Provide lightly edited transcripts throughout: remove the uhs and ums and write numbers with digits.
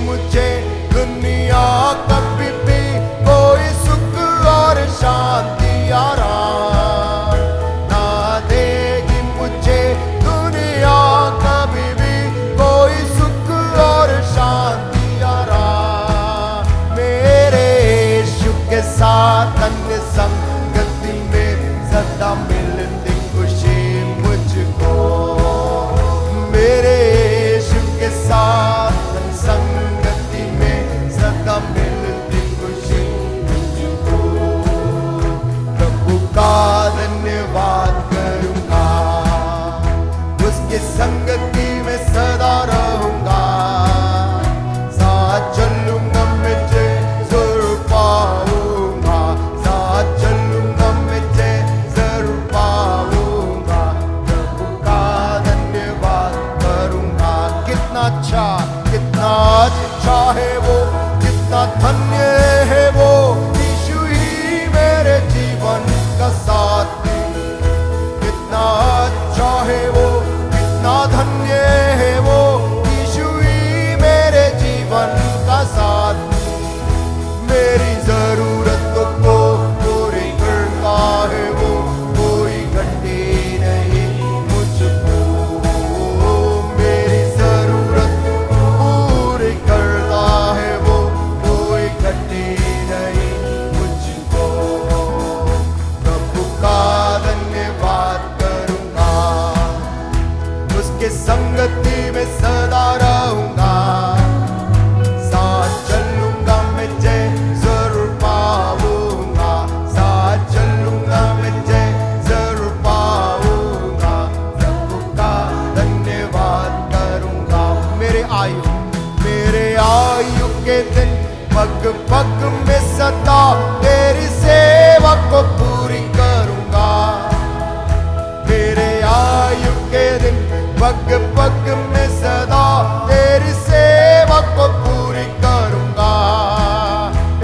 मुझे दुनिया कभी भी कोई सुख और शांति आराम ना देगी मुझे दुनिया कभी भी कोई सुख और शांति आराम। मेरे यीशु के साथ अन्य संगति में सदा मिलती खुशी मुझको। मेरे यीशु के साथ संगति में सदा मिलती खुशी मुझको। प्रभु का धन्यवाद करूंगा, उसकी संगति में सदा रहूंगा। साथ चलूंगा मैं जरूर पाऊंगा, साथ चलूंगा मैं जरूर पाऊंगा। प्रभु का धन्यवाद करूंगा। कितना अच्छा है वो, कितना धन्य है वो, यीशु ही मेरे जीवन का साथी। कितना अच्छा है वो, कितना धन्य है वो, यीशु ही मेरे जीवन का साथी। मेरी जरूरतों को पूरी करता है वो, कोई घटी नहीं मुझको। मेरी जरूरत पूरी करता है वो, कोई घटी नहीं मुझको। प्रभु का धन्यवाद करूंगा, उसके संगति में सदा रहूंगा। साथ चलूंगा मैं जरूर पाऊंगा, साथ चलूंगा मैं जरूर पाऊंगा। प्रभु का धन्यवाद करूंगा। मेरे आयु के दिन पग पग में सदा तेरी सेवा को पूरी करूंगा। मेरे आयु के दिन पग पग में सदा तेरी सेवा को पूरी करूंगा।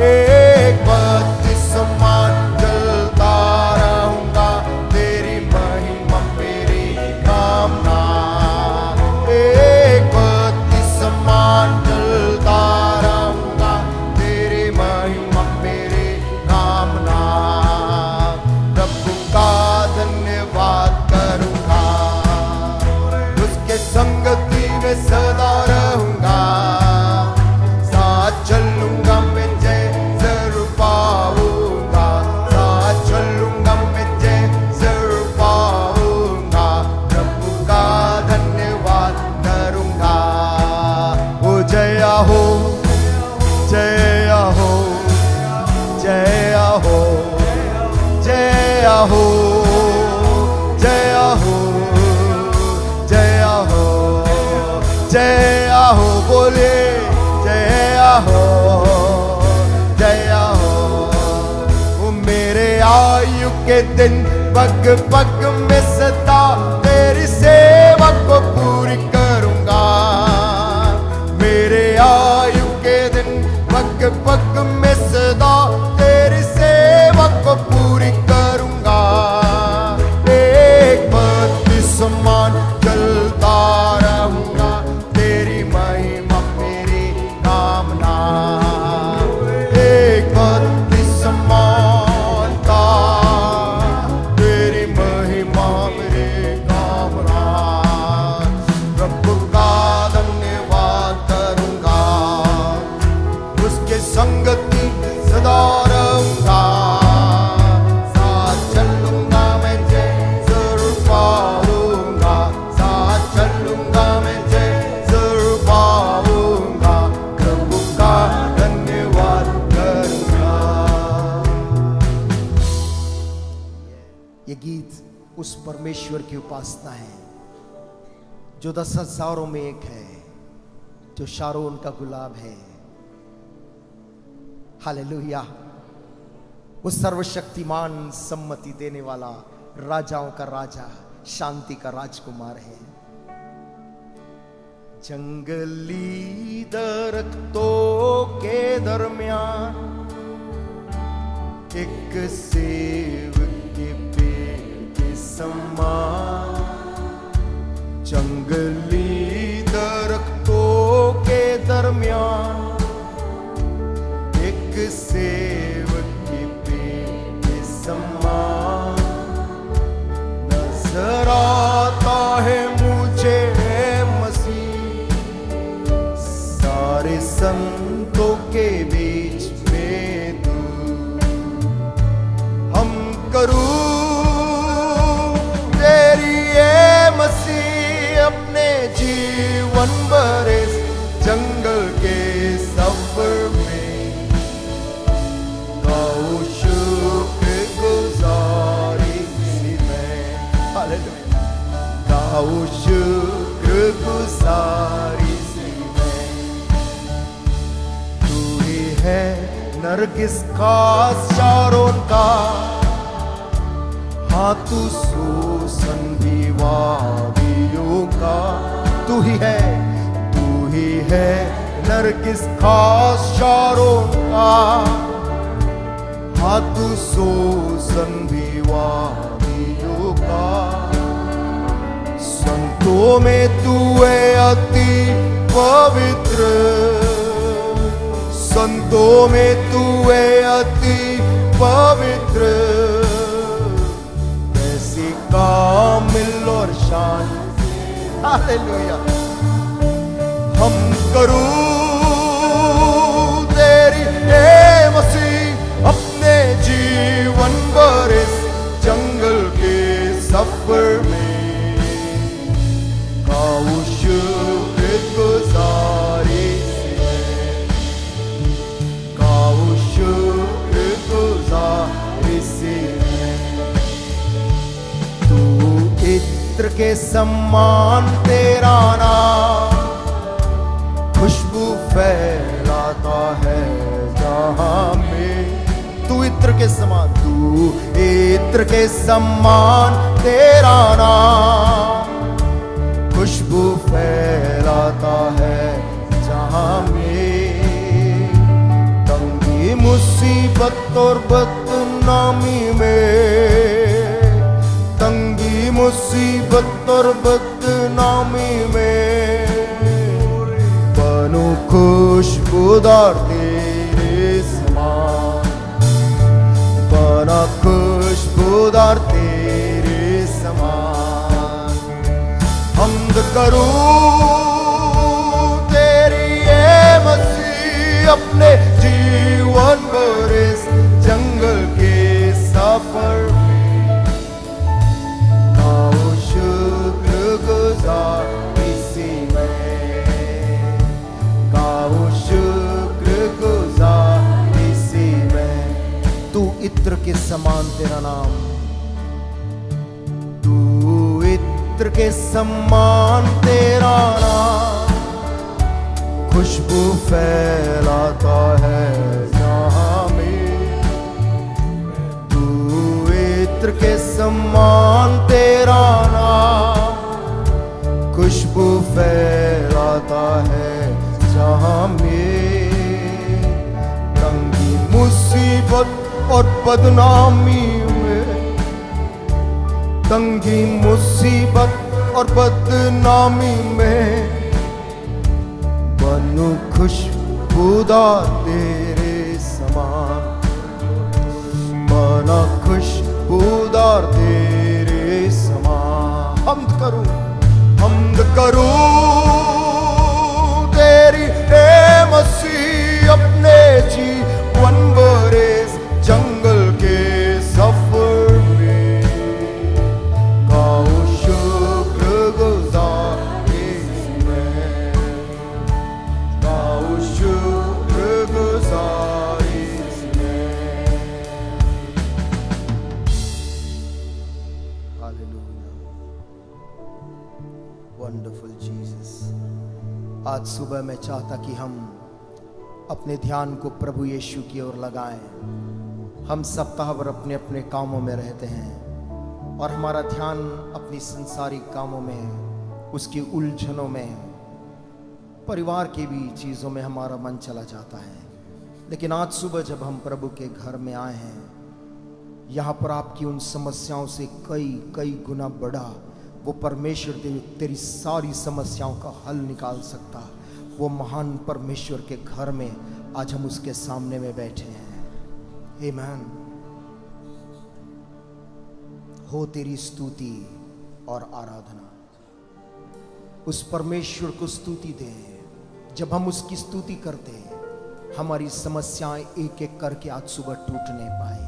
एक बत्ती समान जलता रहूंगा, तेरी महिमा मेरी कामना। एक बत्ती समान जलता रहूंगा, तेरी महिमा मेरी कामना। प्रभु का धन्यवाद करूंगा, उसके संगति में सदा रहूंगा। साथ चलूंगा मैं जरूर पाऊंगा, साथ चलूंगा मैं जरूर पाऊंगा। प्रभु का धन्यवाद करूंगा। ओ जया हो, जया हो, जया हो, जया हो, जया हो, जया हो, जया हो। बोले जया हो, जया हो। वो मेरे आयु के दिन पग पग में सदा तेरी सेवा को पूरी करूंगा। मेरे आयु के दिन पग पग में सदा तेरी सेवा को पूरी करूंगा। एक बत्ती समान जलता रहूंगा, तेरी महिमा मेरी कामना। एक बत्ती समानता, तेरी महिमा मेरी कामना। प्रभु का धन्यवाद करूंगा, उसके संगति सदा रहूंगा। साथ चलूंगा मैं जरूर पाऊंगा, साथ चलूंगा मैं जरूर पाऊंगा। प्रभु का धन्यवाद करूंगा। ये गीत उस परमेश्वर की उपासना है जो 10,000 में एक है, जो शारोन का गुलाब है। हालेलुया। वो सर्वशक्तिमान, सम्मति देने वाला, राजाओं का राजा, शांति का राजकुमार है। जंगली दरख्तों के दरमियान एक सेब के पेड़ के समान, जंगली दरख्तों के दरमियान संतों के बीच में तू, हम करूं तेरी ये मसीह अपने जीवन भर इस जंगल के सफर में, गाऊं शुक्रगुजारी सी मैं, हालेलुया, गाऊं शुक्रगुजारी सी मैं। तू ही है नरगिस का शारोन का, हाँ तू सूसन भी वादियों का, तू ही है नरगिस खास शारोन का, हाँ तू सूसन भी वादियों का। संतों में तू है अति पवित्र, संतों में तू है अति पवित्र, ऐसी कामिल और शान, हालेलुया। हम करूं तेरी हे मसीह अपने जीवन भर इस जंगल के सफर में, गाऊं शुक्रगुजारी से, गाऊं शुक्रगुजारी से। तू इत्र के समान तेरा नाम खुशबू फैलाता है जहां में, तू इत्र के समान, तू इत्र के समान तेरा नाम खुशबू फैलाता है जहां में। तंगी मुसीबत और बदनामी में, तंगी मुसीबत और बदनामी में, बनूं खुशबूदार तेरे समान, बना खुशबूदार तेरे समान। हमद करूं तेरी ये मसीह अपने जीवन भर इस जंगल के सफर में, गाऊं शुक्रगुजारी सी मैं, गाऊं शुक्रगुजारी सी मैं। तू इत्र के समान तेरा नाम, तू इत्र के समान तेरा नाम खुशबू फैलाता है जहां में। तू इत्र के समान तेरा नाम खुशबू फैलाता है जहां में। तंगी मुसीबत और बदनामी में, तंगी मुसीबत और बदनामी में, बनूं खुशबूदार तेरे समान, बना खुशबूदार तेरे समान। हमद करूं तेरी हे मसीह अपने जीवन भर इस जंगल के सफर में, गाऊं शुक्रगुजारी मैं, गाऊं शुक्रगुजारी मैं। Hallelujah, wonderful Jesus. आज सुबह मैं चाहता कि हम अपने ध्यान को प्रभु यीशु की ओर लगाएं। हम सप्ताह भर अपने अपने कामों में रहते हैं और हमारा ध्यान अपनी संसारिक कामों में, उसकी उलझनों में, परिवार की भी चीज़ों में हमारा मन चला जाता है। लेकिन आज सुबह जब हम प्रभु के घर में आए हैं, यहाँ पर आपकी उन समस्याओं से कई गुना बड़ा वो परमेश्वर तेरी सारी समस्याओं का हल निकाल सकता, वो महान परमेश्वर के घर में आज हम उसके सामने में बैठे हैं। आमीन। हो तेरी स्तुति और आराधना। उस परमेश्वर को स्तुति दे जब हम उसकी स्तुति करते हैं, हमारी समस्याएं एक एक करके आज सुबह टूटने पाए।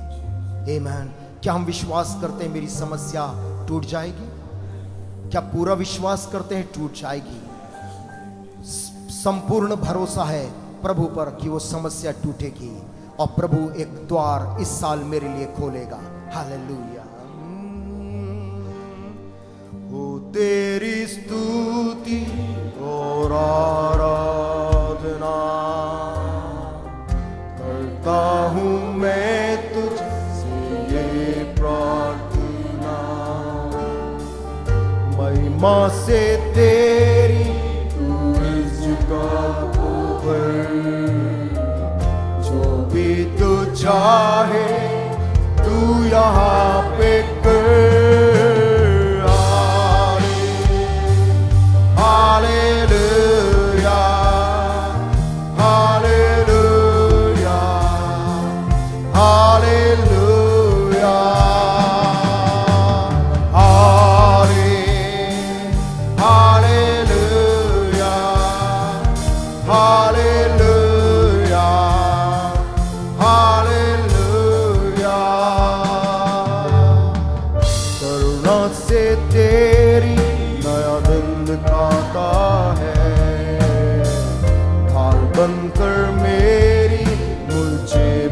आमीन। क्या हम विश्वास करते हैं मेरी समस्या टूट जाएगी? क्या पूरा विश्वास करते हैं टूट जाएगी? संपूर्ण भरोसा है प्रभु पर कि वो समस्या टूटेगी और प्रभु एक द्वार इस साल मेरे लिए खोलेगा। हालेलुया। हो तेरी स्तुति और आराधना करता हूँ मैं तुझसे ये प्रार्थना, महिमा से तेरी तू इस जगह को भर, जो भी तू चाहे तू यहाँ पे कर।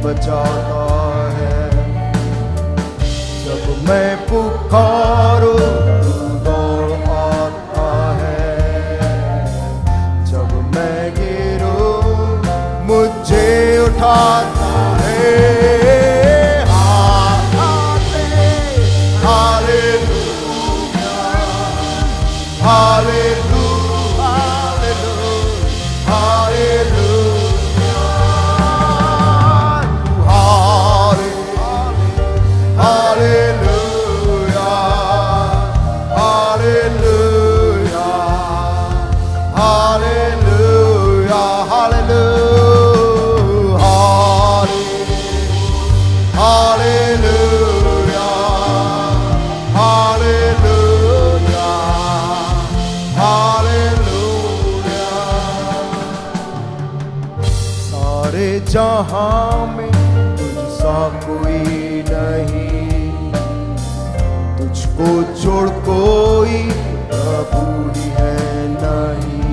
बचाता है जब मैं पुकारूं तू दौड़ आता है, जब मैं गिरूं मुझे उठाता है। हालेलुया हालेलुया हालेलुया जहां में तुझसा कोई नहीं, तुझको छोड़ कोई प्रभु ही है नहीं।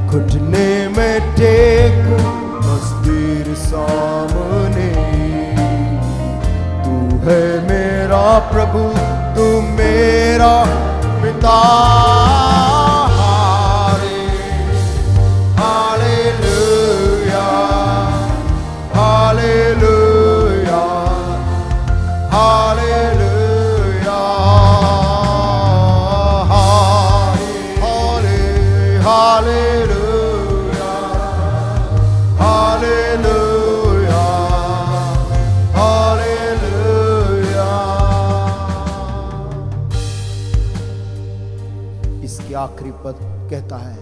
घुटने में टेकूं बस तेरे सामने, तू है मेरा प्रभु, तू मेरा पिता। आखिरी पद कहता है,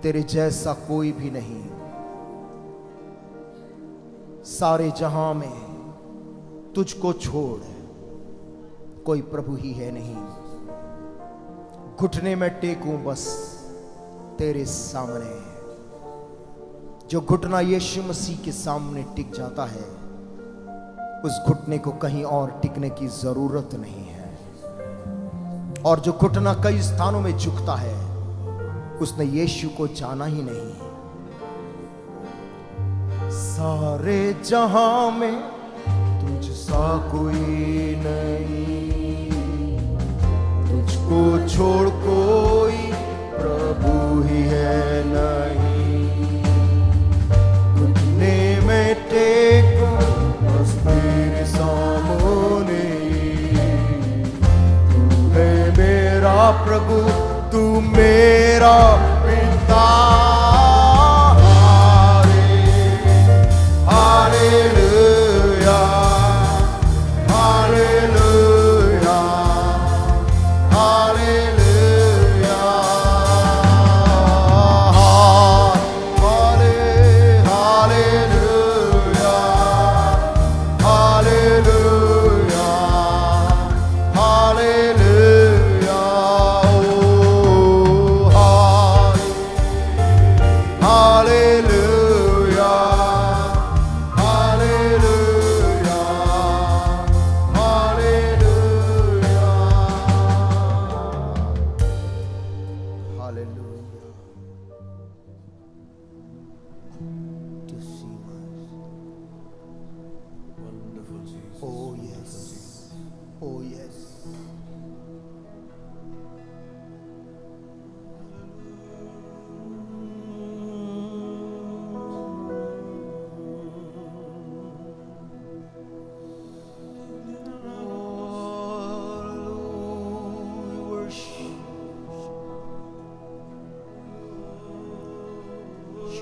तेरे जैसा कोई भी नहीं, सारे जहां में तुझको छोड़ कोई प्रभु ही है नहीं। घुटने में टेकूं बस तेरे सामने, जो घुटना यीशु मसीह के सामने टिक जाता है, उस घुटने को कहीं और टिकने की जरूरत नहीं है। और जो घुटना कई स्थानों में झुकता है, उसने यीशु को जाना ही नहीं। सारे जहां में तुझसा कोई नहीं, तुझको छोड़ कोई प्रभु ही है नहीं। घुटने में टेकूं बस तेरे सामने, मेरा प्रभु तू मेरा पिता। Hallelujah hallelujah hallelujah hallelujah hallelujah hallelujah.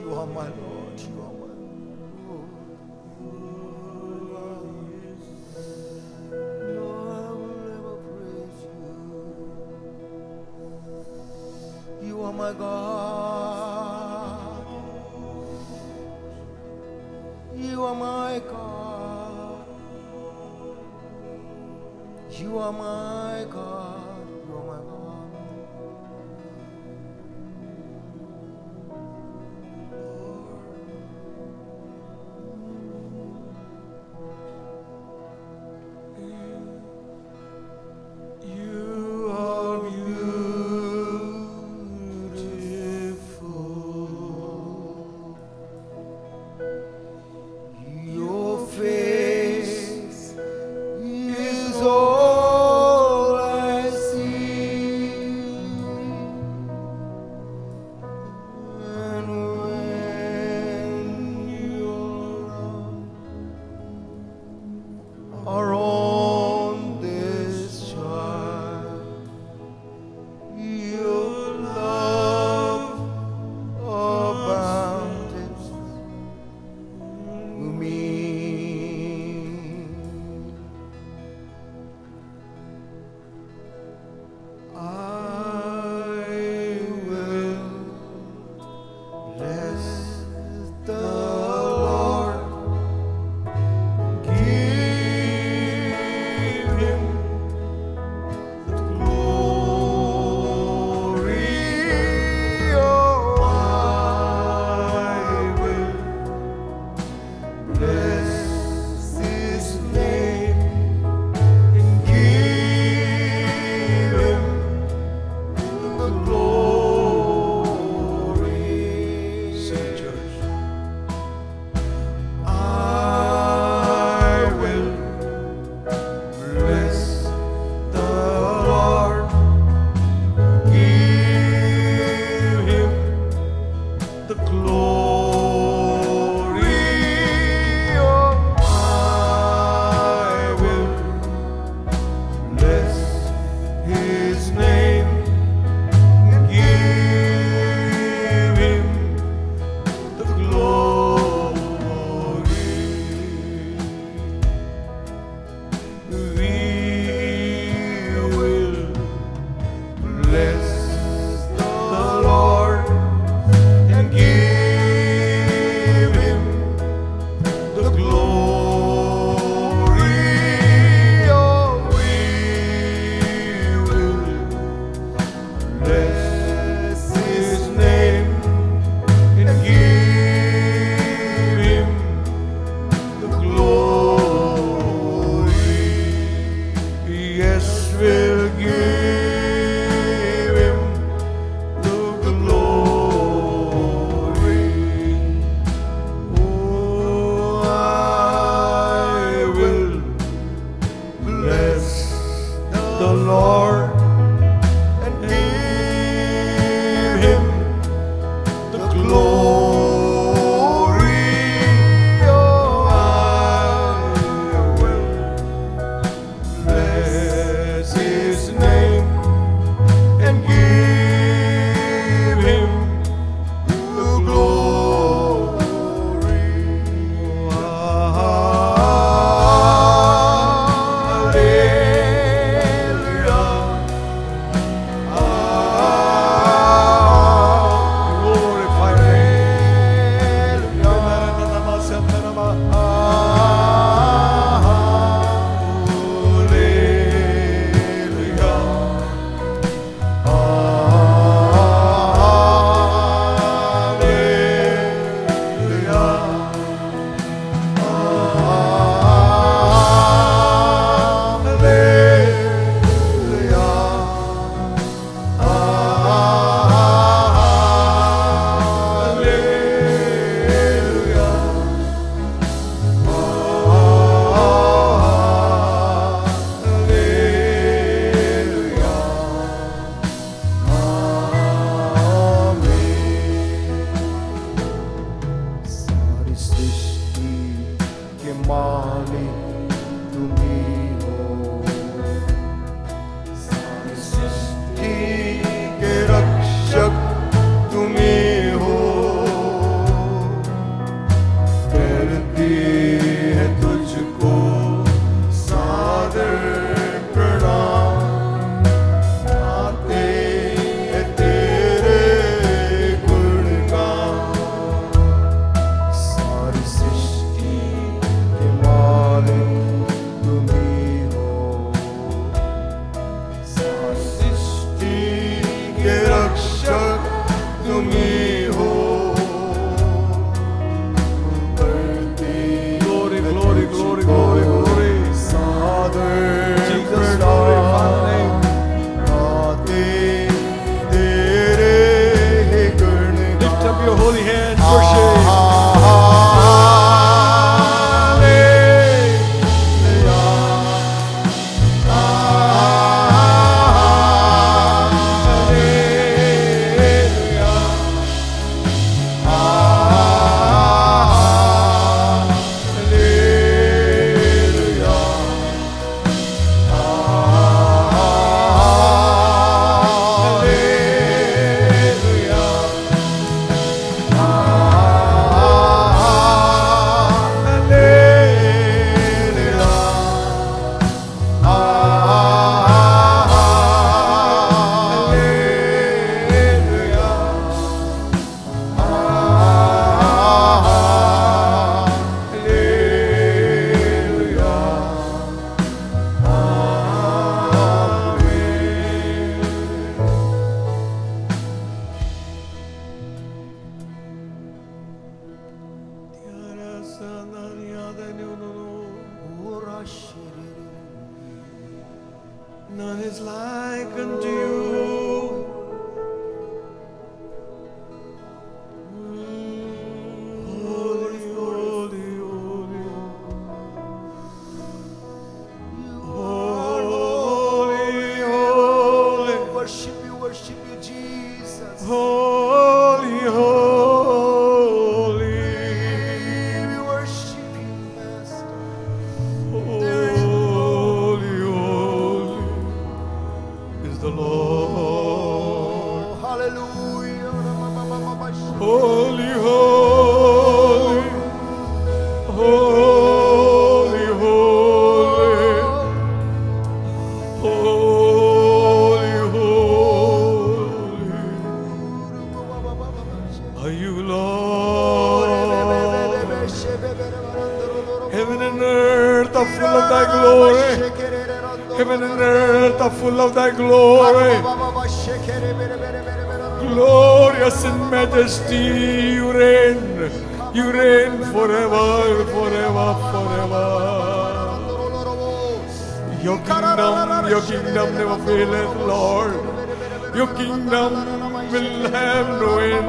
You are my Lord. You are my Lord. Lord, I will never praise you. You are my God. You are my God. You are my God. You are my God. You are beautiful. Your face is all I see. And when your arms are on this child, your love abounded to me. I will bless the Lord, give him the glory. Oh, I will bless his name and give him the glory. Sing, church. I will bless the Lord, give him the glory. Oh, I will bless his name and give him the glory. We will bless the Lord and give him the glory. Oh, we will bless his name and give him the glory. Yes, we'll give him the glory. Oh, I will bless the Lord and give him the glory. Oh, I will bless his name and give him the glory. Hallelujah. worship you, Jesus. Holy, holy. We worship you, Master. Holy, holy is the Lord. Oh, hallelujah. Holy, holy, holy, holy, holy, holy are you, Lord. Heaven and earth are full of thy glory. Heaven and earth are full of thy glory. Glorious in majesty, you reign. You reign forever, forever, forever. Your kingdom never faileth, Lord. Your kingdom will have no end.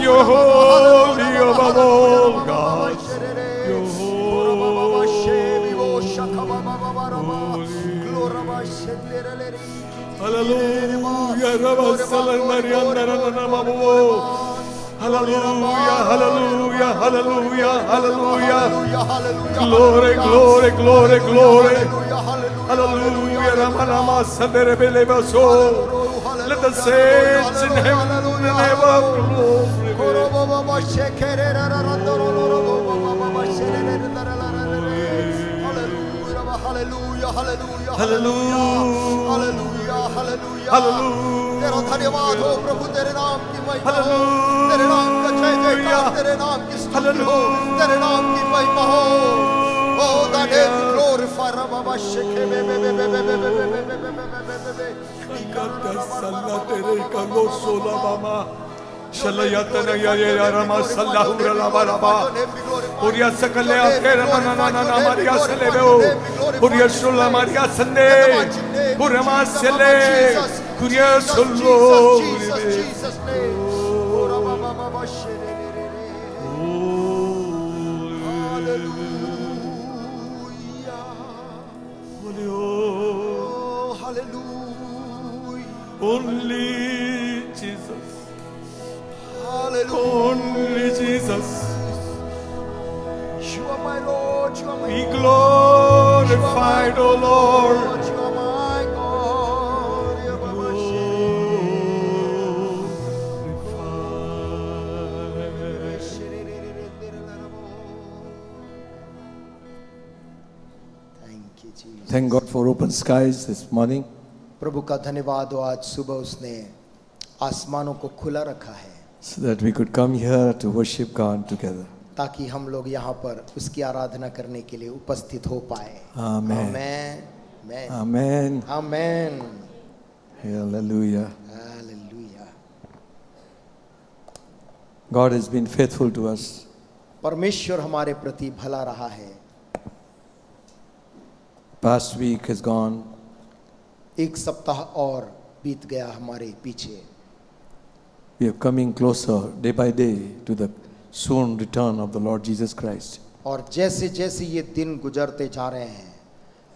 You're holy above all gods. You're holy. Hallelujah, hallelujah, hallelujah, hallelujah, hallelujah. Glory, glory, glory, glory. Hallelujah, Ramanama Sanderebelebaso. Let the saints in heaven ever glory. Hallelujah, hallelujah, Hallelujah, hallelujah, hallelujah. तेरा धन्यवाद हो प्रभु, तेरे नाम की महिमा हो, तेरे नाम का जय जयकार, तेरे नाम की स्तुति हो, तेरे नाम की महिमा हो. Oh, thy name be glorified. Baba sheke be be be be be be be be be be be. Ikata salla tere kalo sola mama. Shalayatana ya ya rama sallahu la baraba. Puriya sakale akera na na na na Maria seleo. Puriya shula Maria sande. Purama sele. Puriya solo. Jesus name. Oh, Baba Baba shere. Oh, hallelujah. Only Jesus. Hallelujah. Only Jesus. You are my Lord. You are my Be Lord. glorified, O Lord. You are my God. You are my Thank you, Jesus. Thank God for open skies this morning. प्रभु का धन्यवाद हो, आज सुबह उसने आसमानों को खुला रखा है So that we could come here to worship God together. ताकि हम लोग यहाँ पर उसकी आराधना करने के लिए उपस्थित हो पाए. Amen. Amen. Amen. Amen. Hallelujah. Hallelujah. God has been faithful to us. परमेश्वर हमारे प्रति भला रहा है. Past week has gone. एक सप्ताह और बीत गया हमारे पीछे. We are coming closer day by day to the soon return of the Lord Jesus Christ. और जैसे जैसे ये दिन गुजरते जा रहे हैं,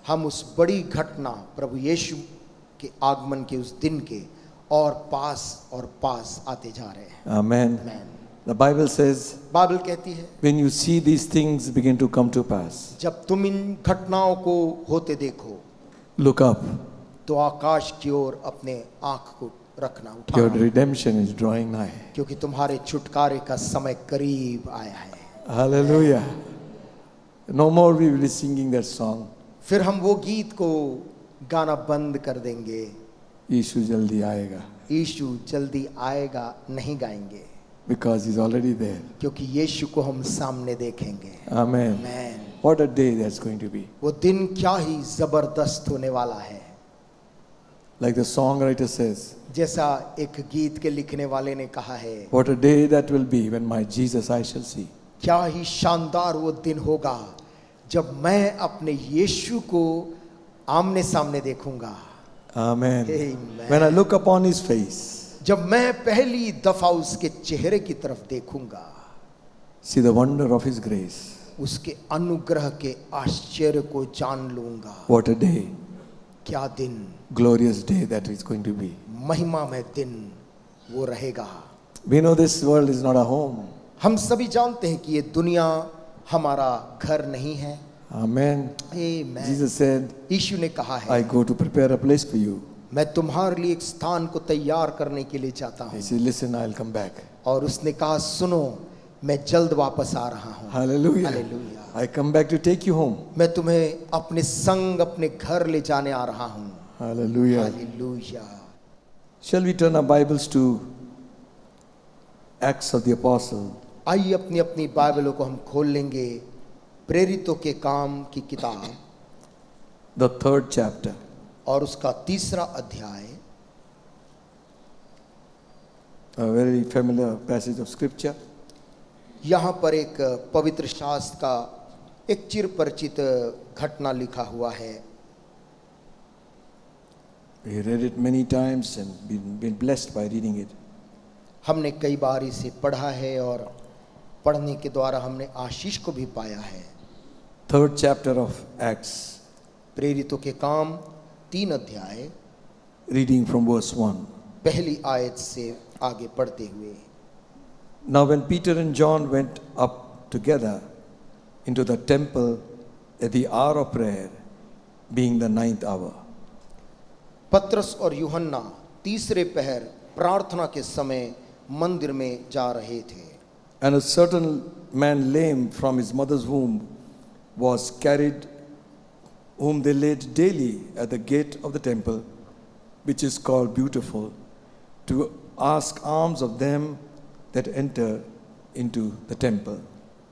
हम उस बड़ी घटना प्रभु यीशु के आगमन के उस दिन के और पास आते जा रहे हैं. Amen. Amen. The Bible says, Bible कहती है, when you see these things begin to come to pass, जब तुम इन घटनाओं को होते देखो, look up. तो आकाश की ओर अपने आंख को रखना, Your उठाना, redemption is drawing nigh. क्योंकि तुम्हारे छुटकारे का समय करीब आया है. Hallelujah. No more we will be singing that song. फिर हम वो गीत को गाना बंद कर देंगे, यीशु जल्दी आएगा. यीशु जल्दी आएगा नहीं गाएंगे, Because he's already there. क्योंकि यीशु को हम सामने देखेंगे. Amen. Amen. What a day that's going to be. वो दिन क्या ही जबरदस्त होने वाला है. Like the songwriter says, जैसा एक गीत के लिखने वाले ने कहा है, what a day that will be when my Jesus I shall see. क्या ही शानदार वो दिन होगा जब मैं अपने यीशु को आमने सामने देखूंगा. Amen. Amen. When I look upon his face, जब मैं पहली दफा उसके चेहरे की तरफ देखूंगा, see the wonder of his grace. उसके अनुग्रह के आश्चर्य को जान लूंगा. What a day. क्या दिन, glorious day that is going to be. महिमामय दिन वो रहेगा। We know this world is not a home. हम सभी जानते हैं कि ये दुनिया हमारा घर नहीं है। Amen. Amen. Jesus said, यीशु ने कहा है, I go to prepare a place for you. मैं तुम्हारे लिए एक स्थान को तैयार करने के लिए जाता हूँ। He said, listen, I'll come back. और उसने कहा, सुनो, मैं जल्द वापस आ रहा हूँ। Hallelujah. Hallelujah. I come back to take you home. मैं तुम्हें अपने संग अपने घर ले जाने आ रहा हूँ। Hallelujah. Hallelujah. Shall we turn our Bibles to Acts of the Apostle? आइए अपनी अपनी बाइबलों को हम खोल लेंगे प्रेरितों के काम की किताब, The 3rd chapter. और उसका 3रा अध्याय। A very familiar passage of scripture. यहाँ पर एक पवित्र शास्त्र का एक चिर परिचित घटना लिखा हुआ है। We read it many times and been blessed by reading it. हमने कई बार इसे पढ़ा है और पढ़ने के द्वारा हमने आशीष को भी पाया है। 3rd chapter of Acts, प्रेरितों के काम 3 अध्याय, reading from verse 1. पहली आयत से आगे पढ़ते हुए। Now when Peter and John went up together into the temple at the hour of prayer, being the 9th hour. पत्रस और यूहन्ना 3रे पहर प्रार्थना के समय मंदिर में जा रहे थे। And a certain man lame from his mother's womb was carried, whom they laid daily at the gate of the temple, which is called Beautiful, to ask alms of them that enter into the temple.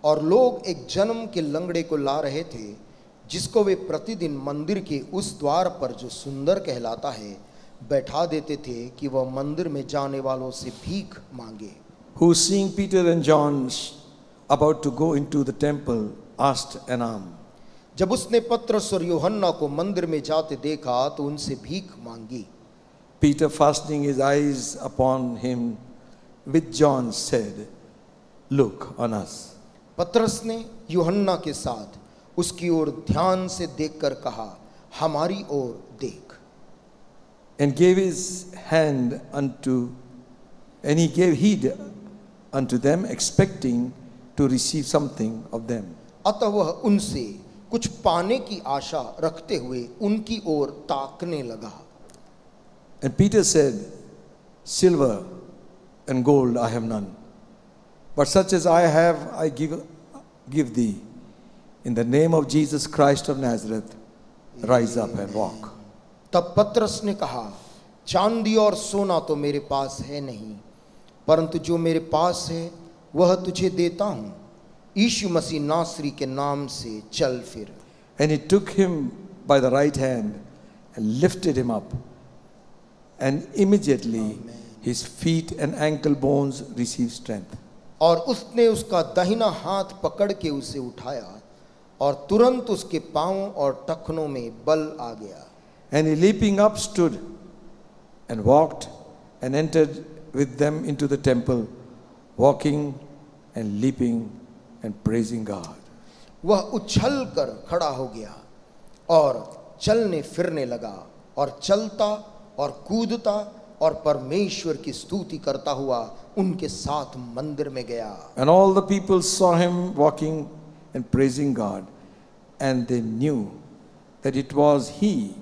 और लोग एक जन्म के लंगड़े को ला रहे थे, जिसको वे प्रतिदिन मंदिर के उस द्वार पर जो सुंदर कहलाता है बैठा देते थे कि वह मंदिर में जाने वालों से भीख मांगे। Who, seeing Peter and John about to go into the temple, asked an alms. जब उसने पत्रस और यूहन्ना को मंदिर में जाते देखा तो उनसे भीख मांगी। Peter, fastening his eyes upon him with John, said, Look on us. पत्रस ने यूहन्ना के साथ उसकी ओर ध्यान से देखकर कहा, हमारी ओर देख। And gave his hand unto, and he gave heed unto them, expecting to receive something of them. अतः वह उनसे कुछ पाने की आशा रखते हुए उनकी ओर ताकने लगा। And Peter said, Silver and gold I have none, but such as I have I give thee. In the name of Jesus Christ of Nazareth, rise up and walk. तब पत्रस ने कहा, चांदी और सोना तो मेरे पास है नहीं, परंतु जो मेरे पास है वह तुझे देता हूँ। यीशु मसीह नासरी के नाम से चल फिर। And he took him by the right hand and lifted him up, and immediately his feet and ankle bones received strength. और उसने उसका दाहिना हाथ पकड़ के उसे उठाया और तुरंत उसके पांव और टखनों में बल आ गया। And he leaping up stood and walked and entered with them into the temple, walking and leaping and praising God. वह उछल कर खड़ा हो गया और चलने फिरने लगा और चलता और कूदता और परमेश्वर की स्तुति करता हुआ उनके साथ मंदिर में गया। And all the people saw him walking and praising God, and they knew that it was he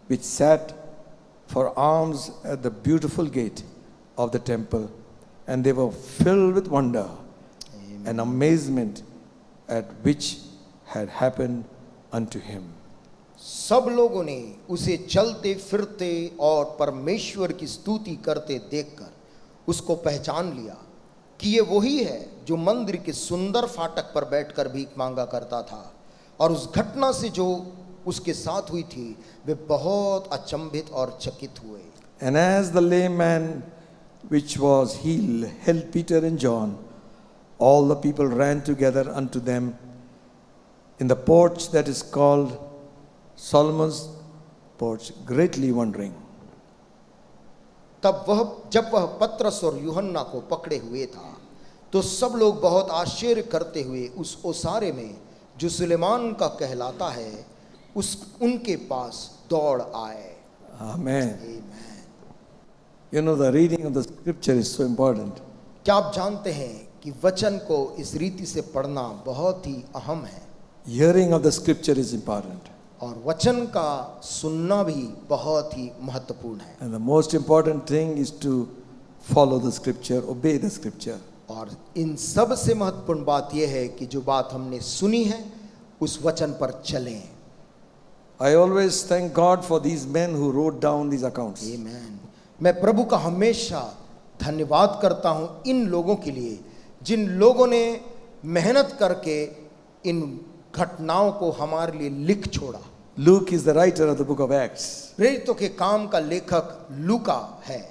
which sat for alms at the beautiful gate of the temple, and they were filled with wonder and amazement at which had happened unto him. सब लोगों ने उसे चलते फिरते और परमेश्वर की स्तुति करते देखकर उसको पहचान लिया कि ये वही है जो मंदिर के सुंदर फाटक पर बैठकर भीख मांगा करता था। और उस घटना से जो उसके साथ हुई थी वे बहुत अचंभित और चकित हुए। And as the lame man which was healed held Peter and John, all the people ran together unto them in the porch that is called Solomon's porch, greatly wondering. तब जब वह पत्रस और यूहन्ना को पकड़े हुए था तो सब लोग बहुत आश्चर्य करते हुए उस ओसारे में जो सुलेमान का कहलाता है उनके पास दौड़ आए। Amen. Amen. You know, the reading of the scripture is so important. क्या आप जानते हैं कि वचन को इस रीति से पढ़ना बहुत ही अहम है, Hearing of the scripture is important. और वचन का सुनना भी बहुत ही महत्वपूर्ण है। And the most important thing is to follow the scripture, obey the scripture. और इन सब से महत्वपूर्ण बात यह है कि जो बात हमने सुनी है उस वचन पर चलें। I always thank God for these men who wrote down these accounts. आमीन। मैं प्रभु का हमेशा धन्यवाद करता हूं इन लोगों के लिए जिन लोगों ने मेहनत करके इन घटनाओं को हमारे लिए लिख छोड़ा। Luke is the writer of the book of Acts. प्रेरितों के काम का लेखक लूका है।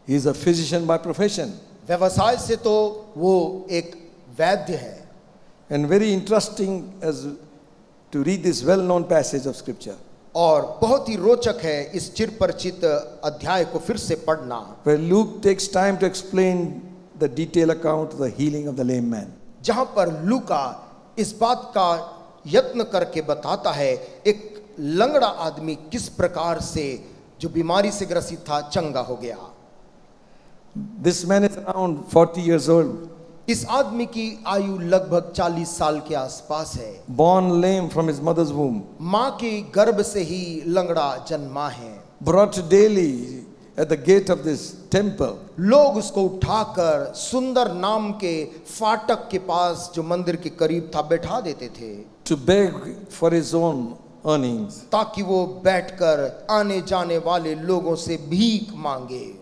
He is a physician by profession. व्यवसाय से तो वो एक वैद्य है। And very interesting as to read this well-known passage of scripture, और बहुत ही रोचक है इस चिरपरिचित अध्याय को फिर से पढ़ना, where Luke takes time to explain the detailed account of the healing of the lame man. जहां पर लूका इस बात का यत्न करके बताता है एक लंगड़ा आदमी किस प्रकार से जो बीमारी से ग्रसित था चंगा हो गया। This man is around 40 years old, इस आदमी की आयु लगभग 40 साल के आसपास है। born lame from his mother's womb, मां के गर्भ से ही लंगड़ा जन्मा है। brought daily at the gate of this temple, लोग उसको उठाकर सुंदर नाम के फाटक के पास जो मंदिर के करीब था बैठा देते थे, to beg for his own earnings. ताकि वो बैठकर आने जाने वाले लोगों से भीख मांगे।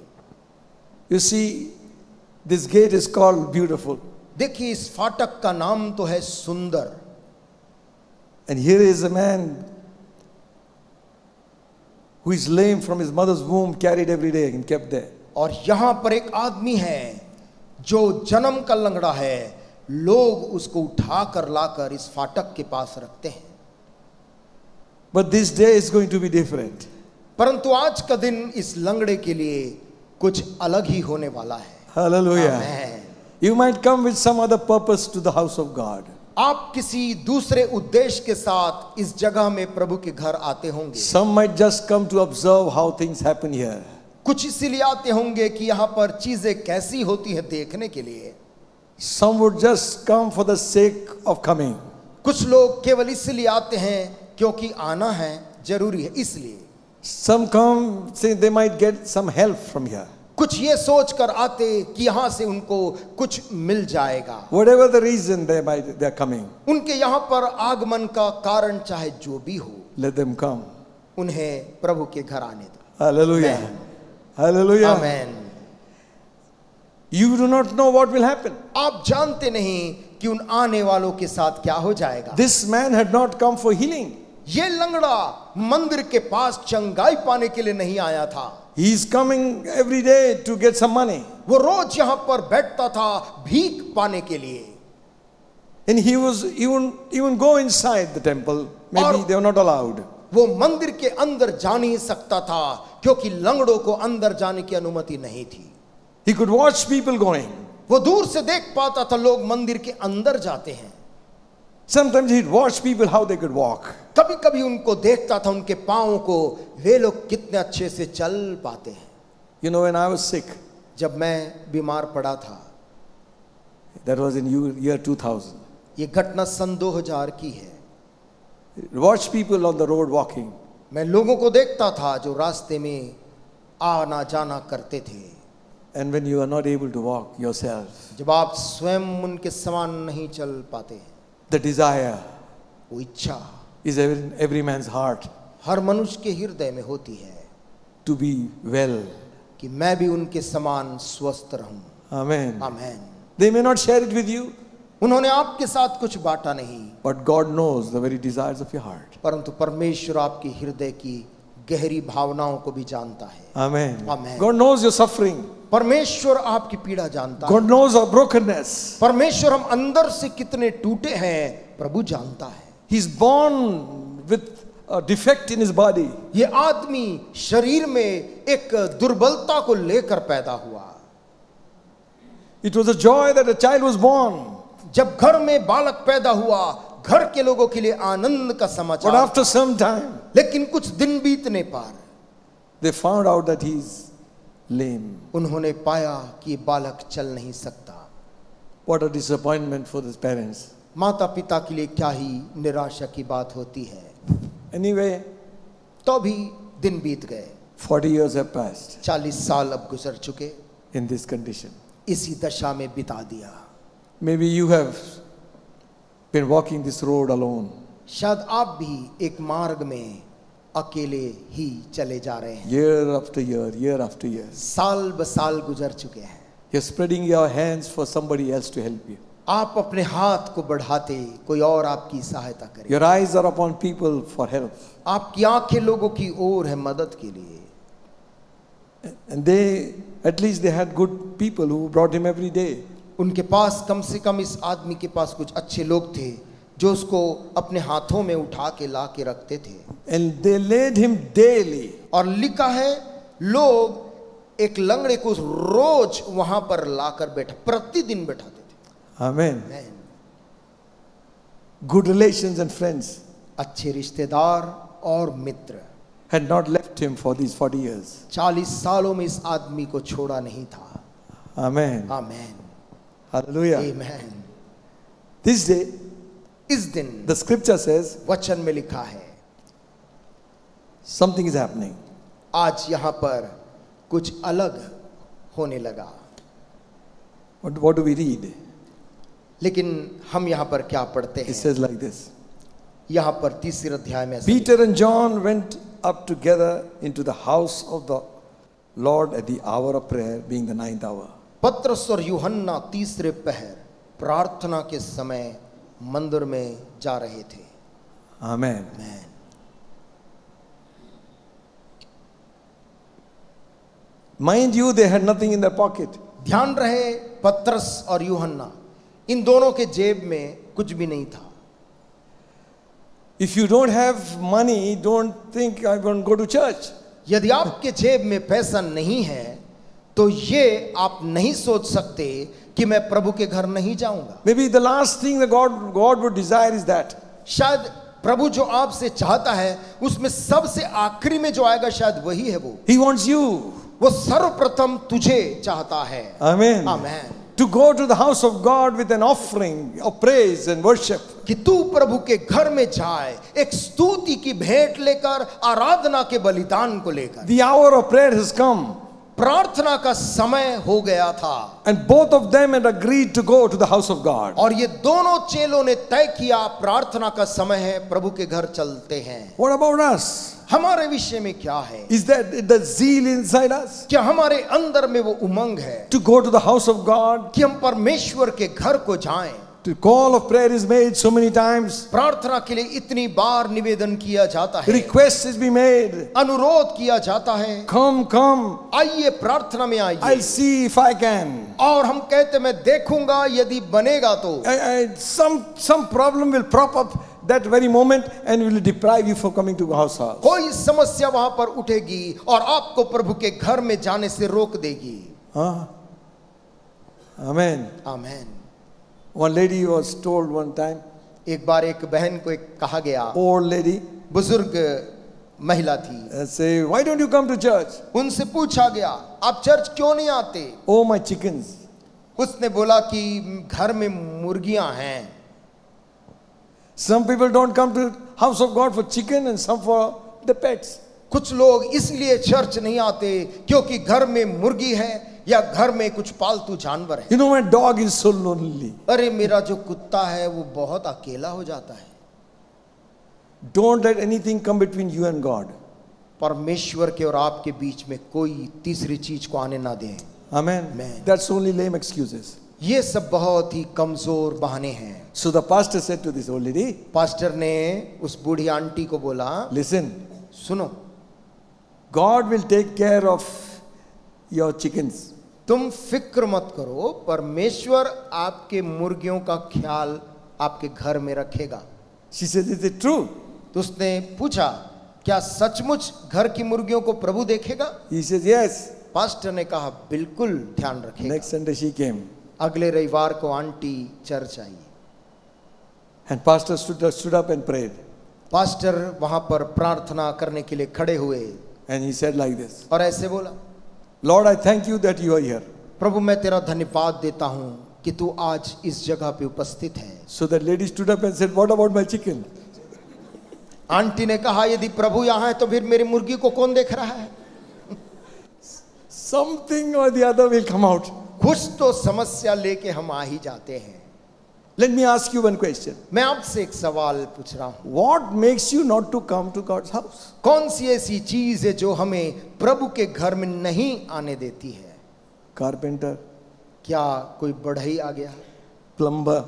You see, this gate is called Beautiful. देखिए इस फाटक का नाम तो है सुंदर, And here is a man who is lame from his mother's womb, carried every day and kept there. और यहां पर एक आदमी है जो जन्म का लंगड़ा है, लोग उसको उठाकर लाकर इस फाटक के पास रखते हैं। But this day is going to be different. परंतु आज का दिन इस लंगड़े के लिए कुछ अलग ही होने वाला है। Hallelujah. Amen. You might come with some other purpose to the house of God. आप किसी दूसरे उद्देश्य के साथ इस जगह में प्रभु के घर आते होंगे। Some might just come to observe how things happen here. कुछ इसीलिए आते होंगे कि यहाँ पर चीजें कैसी होती हैं देखने के लिए। Some would just come for the sake of coming. कुछ लोग केवल इसलिए आते हैं क्योंकि आना है, जरूरी है इसलिए। Some come saying they might get some help from here. कुछ ये सोच कर आते कि यहाँ से उनको कुछ मिल जाएगा। Whatever the reason they are coming, उनके यहाँ पर आगमन का कारण चाहे जो भी हो, let them come. उन्हें प्रभु के घर आने दो। Hallelujah. Amen. Hallelujah. Amen. You do not know what will happen. आप जानते नहीं कि उन आने वालों के साथ क्या हो जाएगा। This man had not come for healing. ये लंगड़ा मंदिर के पास चंगाई पाने के लिए नहीं आया था। He is coming every day to get some money. वो रोज यहाँ पर बैठता था भीख पाने के लिए। And he was even go inside the temple. Maybe they were not allowed. वो मंदिर के अंदर जा नहीं सकता था क्योंकि लंगड़ों को अंदर जाने की अनुमति नहीं थी। He could watch people going. वो दूर से देख पाता था लोग मंदिर के अंदर जाते हैं। Sometimes he'd watch people how they could walk. कभी कभी उनको देखता था उनके पाँव को, वे लोग कितने अच्छे से चल पाते हैं। You know, when I was sick, जब मैं बीमार पड़ा था, that was in year 2000. ये घटना सन 2000 की है। Watch people on the road walking. मैं लोगों को देखता था जो रास्ते में आना जाना करते थे। And when you are not able to walk yourself, जब आप स्वयं उनके समान नहीं चल पाते हैं, the desire वो इच्छा is in every man's heart हर मनुष्य के हृदय में होती है to be well. कि मैं भी उनके समान स्वस्थ रहूं। Amen. Amen. They may not share it with you, उन्होंने आपके साथ कुछ बांटा नहीं, but God knows the very desires of your heart. परंतु परमेश्वर आपके हृदय की गहरी भावनाओं को भी जानता है। Amen. Amen. God knows your suffering. परमेश्वर आपकी पीड़ा जानता है। God knows our brokenness. परमेश्वर हम अंदर से कितने टूटे हैं प्रभु जानता है। He's born with a defect in his body. ये आदमी शरीर में एक दुर्बलता को लेकर पैदा हुआ। It was a joy that a child was born. जब घर में बालक पैदा हुआ, घर के लोगों के लिए आनंद का But समाचार। after some time, लेकिन कुछ दिन बीतने पर they found out that he's lame. उन्होंने पाया कि बालक चल नहीं सकता। What a disappointment for his parents. माता पिता के लिए क्या ही निराशा की बात होती है। Anyway, तो भी दिन बीत गए। 40 years have passed 40 साल अब गुजर चुके, in this condition. इसी दशा में बिता दिया। Maybe you have been walking this road alone. शायद आप भी एक मार्ग में अकेले ही चले जा रहे हैं। Year after year, year after year. साल ब साल गुजर चुके हैं। You're spreading your hands for somebody else to help you. आप अपने हाथ को बढ़ाते कोई और आपकी सहायता करे। Your eyes are upon people for help. आपकी आंखें लोगों की ओर है मदद के लिए। And they, at least they had good people who brought him every day. उनके पास कम से कम इस आदमी के पास कुछ अच्छे लोग थे जो उसको अपने हाथों में उठा के ला के रखते थे। And they laid him daily. और लिखा है लोग एक लंगड़े को रोज वहां पर लाकर प्रतिदिन बैठाते थे। Amen. Good relations and friends अच्छे रिश्तेदार और मित्र had not left him for these 40 years. 40 सालों में इस आदमी को छोड़ा नहीं था। Amen. Amen. Hallelujah. Amen. This day, इस दिन the scripture says वचन में लिखा है something is happening. आज यहां पर कुछ अलग होने लगा। What do we read? लेकिन हम यहां पर क्या पढ़ते It हैं? says like this. यहां पर 3 अध्याय में ऐसा Peter and John went up together into the house of the Lord at the hour of prayer, being the 9th hour. पत्रस और यूहन्ना तीसरे पहर प्रार्थना के समय मंदिर में जा रहे थे। Amen. Amen. Mind you, they had nothing in their pocket. ध्यान रहे पत्रस और यूहन्ना इन दोनों के जेब में कुछ भी नहीं था। If you don't have money, don't think I won't go to church. यदि आपके जेब में पैसा नहीं है तो ये आप नहीं सोच सकते कि मैं प्रभु के घर नहीं जाऊंगा। Maybe the last thing that God would desire is that. शायद प्रभु जो आपसे चाहता है उसमें सबसे आखिरी में जो आएगा शायद वही है वो। He wants you. वो सर्वप्रथम तुझे चाहता है। Amen. Amen. To go to the house of God with an offering of praise and worship. कि तू प्रभु के घर में जाए एक स्तुति की भेंट लेकर, आराधना के बलिदान को लेकर। The hour of prayer has come. प्रार्थना का समय हो गया था। And both of them had agreed to go to the house of God. और ये दोनों चेलों ने तय किया प्रार्थना का समय है, प्रभु के घर चलते हैं। What about us? हमारे विषय में क्या है? Is that the zeal inside us? क्या हमारे अंदर में वो उमंग है To go to the house of God? कि हम परमेश्वर के घर को जाएं? The call of prayer is made so many times. प्रार्थना के लिए इतनी बार निवेदन किया जाता है, Requests is be made. अनुरोध किया जाता है, Come, come. आइए प्रार्थना में आइए। I'll see if I can. और हम कहते मैं देखूंगा यदि बनेगा तो। Some problem will prop up that very moment and will deprive you from coming to the house. कोई समस्या वहां पर उठेगी और आपको प्रभु के घर में जाने से रोक देगी। Amen. Amen. One lady was told one time, एक बार एक बहन को एक कहा गया, old lady, बुजुर्ग महिला थी, say, why don't you come to church? उनसे पूछा गया आप चर्च क्यों नहीं आते? Oh, my chickens. उसने बोला कि घर में मुर्गियां हैं। Some people don't come to house of God for chicken and some for the pets. कुछ लोग इसलिए चर्च नहीं आते क्योंकि घर में मुर्गी है या घर में कुछ पालतू जानवर है। You know, my dog is so lonely. अरे मेरा जो कुत्ता है वो बहुत अकेला हो जाता है। Don't let anything come between you and God. परमेश्वर के और आपके बीच में कोई तीसरी चीज को आने ना दें। Amen. Amen. That's only lame excuses. ये सब बहुत ही कमजोर बहाने हैं। So the pastor said to this old lady, pastor ने उस बूढ़ी आंटी को बोला, listen, सुनो, God will take care of your chickens. तुम फिक्र मत करो, परमेश्वर आपके मुर्गियों का ख्याल आपके घर में रखेगा। She said, is it true? तो उसने पूछा क्या सचमुच घर की मुर्गियों को प्रभु देखेगा? He says, yes. पास्टर ने कहा बिल्कुल ध्यान रखेगा। Next Sunday she came. अगले रविवार को aunty church I. And pastor stood up and prayed. Pastor वहां पर प्रार्थना करने के लिए खड़े हुए। And he said like this, और ऐसे बोला, Lord, I thank you that you are here. प्रभु मैं तेरा धन्यवाद देता हूँ कि तू आज इस जगह पे उपस्थित है। So that lady stood up and said, what about my chicken? Aunty ने कहा यदि प्रभु यहाँ है तो फिर मेरी मुर्गी को कौन देख रहा है? Something or the other will come out. कुछ तो समस्या लेके हम आ ही जाते हैं। Let me ask you one question. मैं आपसे एक सवाल पूछ रहा हूँ, What makes you not to come to God's house? कौन सी ऐसी चीज है जो हमें प्रभु के घर में नहीं आने देती है? Carpenter, क्या कोई बढ़ई आ गया? plumber,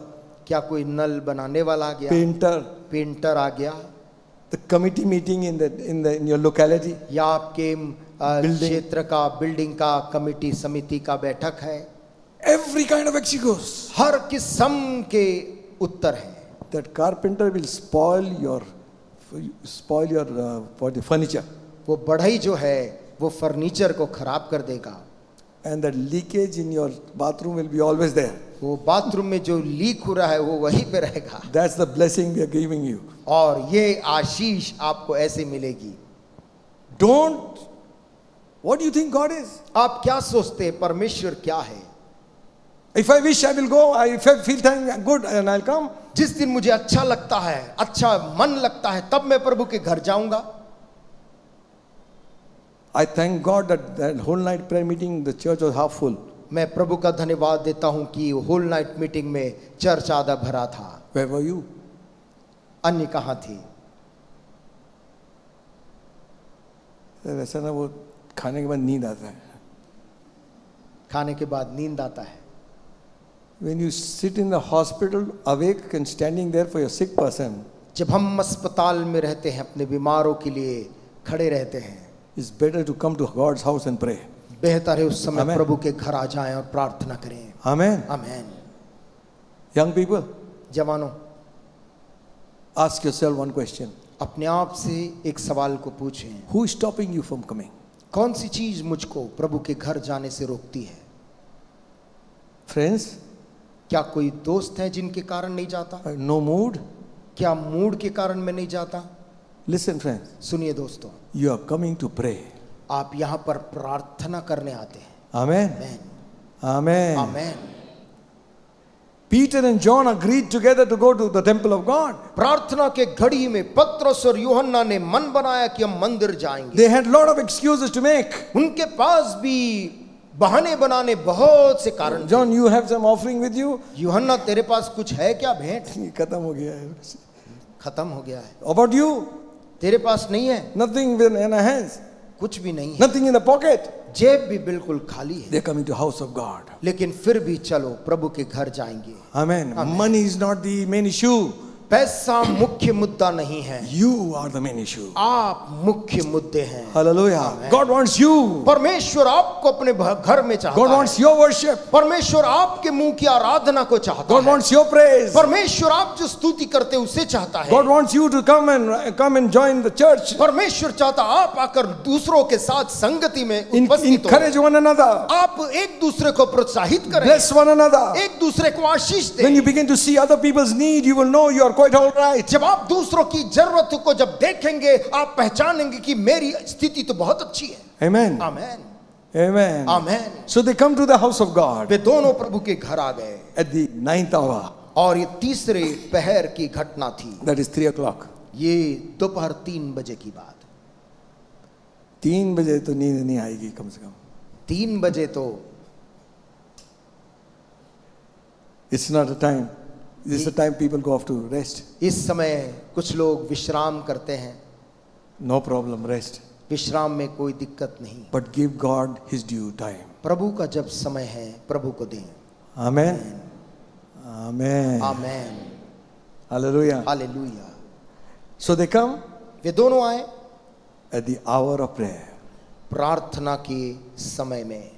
क्या कोई नल बनाने वाला आ गया? painter, पेंटर आ गया? the committee meeting in your locality, या आपके क्षेत्र का बिल्डिंग का कमिटी समिति का बैठक है? every kind of excuse. हर किस्म के उत्तर हैं। That carpenter will spoil your for the furniture. वो बढ़ई जो है वो फर्नीचर को खराब कर देगा। And that leakage in your bathroom will be always there. वो बाथरूम में जो लीक हो रहा है वो वहीं पे रहेगा। That's the blessing we are giving you. और ये आशीष आपको ऐसे मिलेगी। Don't. What do you think God is? आप क्या सोचते हैं परमेश्वर क्या है? If I wish, I will go. If I feel good, and I'll come. जिस दिन मुझे अच्छा लगता है, अच्छा मन लगता है, तब मैं प्रभु के घर जाऊंगा। I thank God that whole night prayer meeting, the church was half full. मैं प्रभु का धन्यवाद देता हूं कि होल नाइट मीटिंग में चर्च आधा भरा था। Where were you? अन्य कहां थे? ऐसा ना, वो खाने के बाद नींद आता है। खाने के बाद नींद आता है। When you sit in the hospital, awake and standing there for your sick person, जब हम अस्पताल में रहते हैं, अपने बीमारों के लिए खड़े रहते हैं, it's better to come to God's house and pray. बेहतर है उस समय Amen. प्रभु के घर आ जाएं और प्रार्थना करें। Amen. आमेन। Young people, जवानों, ask yourself one question. अपने आप से एक सवाल को पूछें, Who is stopping you from coming? कौन सी चीज मुझको प्रभु के घर जाने से रोकती है? Friends, क्या कोई दोस्त है जिनके कारण नहीं जाता? no mood? क्या मूड के कारण मैं नहीं जाता? Listen, friends, सुनिए दोस्तों, you are coming to pray. आप यहाँ पर प्रार्थना करने आते हैं। Amen. Amen. Amen. Amen. Peter and John agreed together to go to the temple of God. प्रार्थना के घड़ी में पतरस और यूहन्ना ने मन बनाया कि हम मंदिर जाएंगे। They had lot of excuses to make. उनके पास भी बहाने बनाने बहुत से कारण थे। John, you have some offering with you? यूहन्ना तेरे पास कुछ है क्या भेंट? खत्म हो गया है। खत्म हो गया है। About you? तेरे पास नहीं है? Nothing in our hands. कुछ भी नहीं है। Nothing in the pocket. जेब भी बिल्कुल खाली है। They're coming to house of God. लेकिन फिर भी चलो प्रभु के घर जाएंगे। Amen. Money is not the main issue. पैसा मुख्य मुद्दा नहीं है। You are the main issue. आप मुख्य मुद्दे हैं। Hallelujah. God wants you. परमेश्वर आपको अपने घर में चाहता God है। wants your worship. परमेश्वर आपके मुंह की आराधना को चाहता God है। wants your praise. परमेश्वर आप जो स्तुति करते हैं उसे चाहता है। God wants you to come and join the church. परमेश्वर चाहता आप आकर दूसरों के साथ संगति में उपस्थित हो। Encourage one another. आप एक दूसरे को प्रोत्साहित करें। Bless one another. एक दूसरे को आशीष दें। When you begin to see other people's need, you will know you are quite all right. जब आप दूसरों की जरूरत को जब देखेंगे, आप पहचानेंगे कि मेरी स्थिति तो बहुत अच्छी है। Amen. Amen. Amen. Amen. So they come to the house of God वे दोनों प्रभु के घर आ गए at the 9th hour. और ये तीसरे पहर की घटना थी। That is 3 o'clock. ये दोपहर 3 बजे की बात। 3 बजे तो नींद नहीं आएगी कम से कम. 3 बजे तो It's not a time. This is the time people go off to rest. इस समय कुछ लोग विश्राम करते हैं। No problem, rest. विश्राम में कोई दिक्कत नहीं। But give God His due time. प्रभु का जब समय है प्रभु को दें। Amen. Amen. Amen. Hallelujah. Hallelujah. So they come वे दोनों आए at the hour of prayer. प्रार्थना के समय में।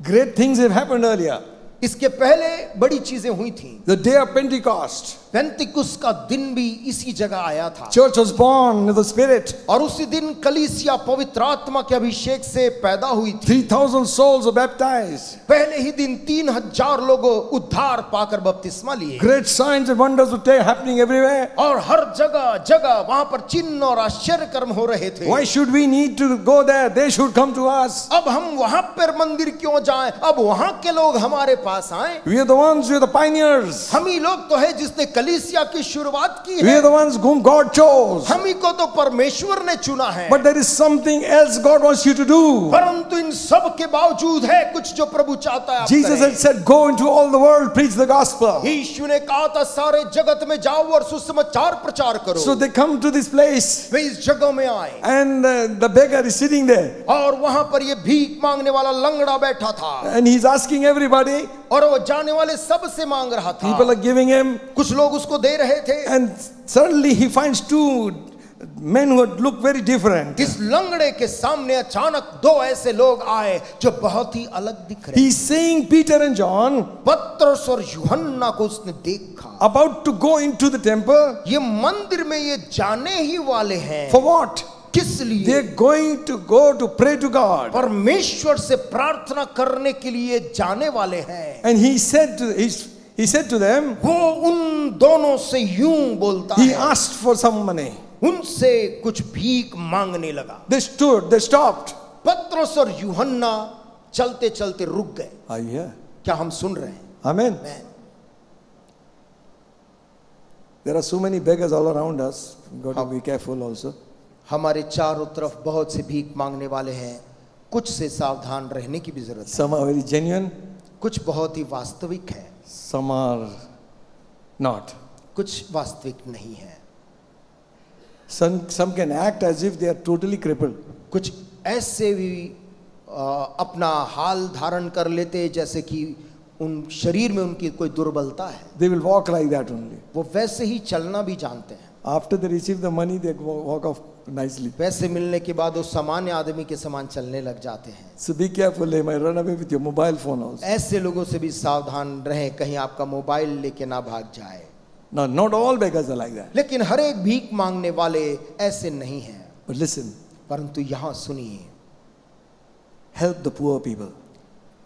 Great things have happened earlier. इसके पहले बड़ी चीजें हुई थी। The day of Pentecost. पेंतिकुस्त का दिन भी इसी जगह आया था। Church was born in the Spirit. और उसी दिन कलीसिया पवित्र आत्मा के अभिषेक से पैदा हुई थी। 3,000 souls were baptized. पहले ही दिन 3,000 लोग उद्धार पाकर बपतिस्मा लिए। Great signs and wonders were happening everywhere. और हर जगह जगह वहां पर चिन्ह और आश्चर्य कर्म हो रहे थे। Why should we need to go there? They should come to us. अब हम वहां पर मंदिर क्यों जाएं? अब वहां के लोग हमारे पास आए। We are the ones, we are the pioneers. हम ही लोग तो है जिसने कलीसिया की शुरुआत की We है। are the ones whom God chose. हम ही को तो परमेश्वर ने चुना है। But there is something else God wants you to do. परंतु इन सब के बावजूद है कुछ जो प्रभु चाहता है आप Jesus करें। had said, go into all the world, preach the gospel. यीशु ने कहा था सारे जगत में जाओ और सुसमाचार प्रचार करो। So they come to this place वे इस जगह में आए and the beggar is sitting there और वहां पर ये भीख मांगने वाला लंगड़ा बैठा था and he's asking everybody. और वो जाने वाले सब से मांग रहा था। People are giving him, कुछ लोग उसको दे रहे थे। and suddenly he finds two men who look very different. इस लंगड़े के सामने अचानक दो ऐसे लोग आए जो बहुत ही अलग दिख रहे। He's seeing Peter and John पतरस और यूहन्ना को उसने देखा about to go into the temple. ये मंदिर में ये जाने ही वाले हैं। For what? किस लिए? They're going to go to pray to God. परमेश्वर से प्रार्थना करने के लिए जाने वाले हैं। And he said to them, वो उन दोनों से यूं बोलता he है, asked for some money. उनसे कुछ भीख मांगने लगा। They stood, they stopped. पतरस और यूहन्ना चलते चलते रुक गए। Are you here? क्या हम सुन रहे हैं? Amen. Amen. There are so many beggars all around us. We've got to be careful also. हमारे चारों तरफ बहुत से भीख मांगने वाले हैं। कुछ से सावधान रहने की भी जरूरत है। Some are very genuine, कुछ बहुत ही वास्तविक है, some are not. कुछ वास्तविक नहीं है। Some can act as if they are totally crippled. कुछ ऐसे भी अपना हाल धारण कर लेते जैसे कि उन शरीर में उनकी कोई दुर्बलता है। They will walk like that only. वो वैसे ही चलना भी जानते हैं। After they receive the money, they walk off nicely. पैसे मिलने के बाद वो सामान्य आदमी के समान चलने लग जाते हैं। So be careful, they might run away with your mobile phone also. ऐसे लोगों से भी सावधान रहें, कहीं आपका मोबाइल लेके ना भाग जाए। Now, not all beggars are like that. लेकिन हर एक भीख मांगने वाले ऐसे नहीं हैं। But listen, परंतु यहाँ सुनिए, help the poor people.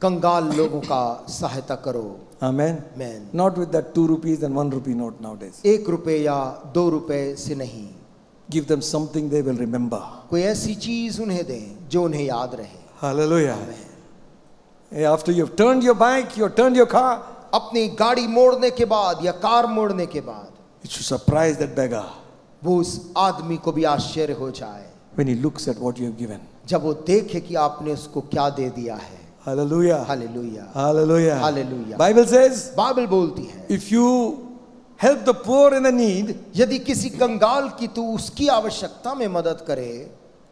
कंगाल लोगों का सहायता करो। Amen. Amen. Not with that 2 rupees and 1 rupee note nowadays. 1 रुपए या 2 रुपए से नहीं। Give them something they will remember. कोई ऐसी चीज उन्हें दें जो उन्हें याद रहे। Hallelujah. Hey, after you've turned your bike, you've turned your car, अपनी गाड़ी मोड़ने के बाद या कार मोड़ने के बाद it should surprise that beggar वो उस आदमी को भी आश्चर्य हो जाए when he looks at what you have given. जब वो देखे कि आपने उसको क्या दे दिया है। Hallelujah. Hallelujah, Hallelujah. Hallelujah. Bible says, Bible बोलती है if you help the poor in the need, यदि किसी कंगाल की तू उसकी आवश्यकता में मदद करे,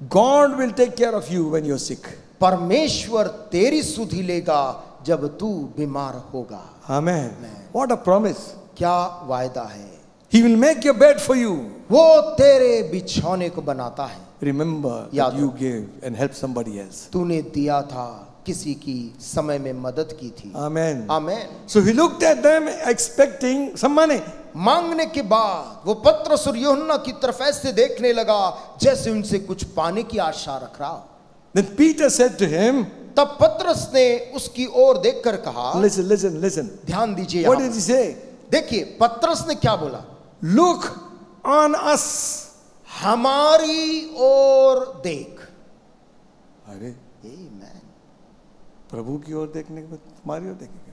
God will take care of you when you're sick. परमेश्वर तेरी सुधि लेगा जब तू बीमार होगा। Amen. What a promise. क्या वायदा है। He will make your bed for you. वो तेरे बिछौने को बनाता है। Remember याद that you gave and helped somebody else. तूने दिया था, किसी की समय में मदद की थी। Amen. Amen. So he looked at them expecting some money. मांगने के बाद वो पतरस और यूहन्ना की तरफ ऐसे देखने लगा जैसे उनसे कुछ पाने की आशा रख रहा। Then Peter said to him, तब पतरस ने उसकी ओर देखकर कहा, listen, listen, listen. ध्यान दीजिए। What यहाँ did he say? देखिए पतरस ने क्या बोला, Look on us. हमारी ओर देख। अरे आमेन। प्रभु की ओर देखने के बाद तुम्हारी ओर देखेंगे।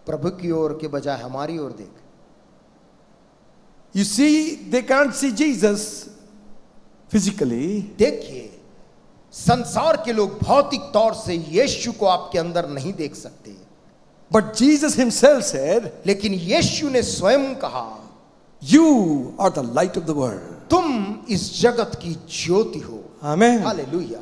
प्रभु की ओर के बजाय हमारी ओर देख। You see, they can't see Jesus physically. देखिए संसार के लोग भौतिक तौर से यीशु को आपके अंदर नहीं देख सकते, But Jesus himself said, लेकिन यीशु ने स्वयं कहा, you are the light of the world. तुम इस जगत की ज्योति हो। Amen. Hallelujah.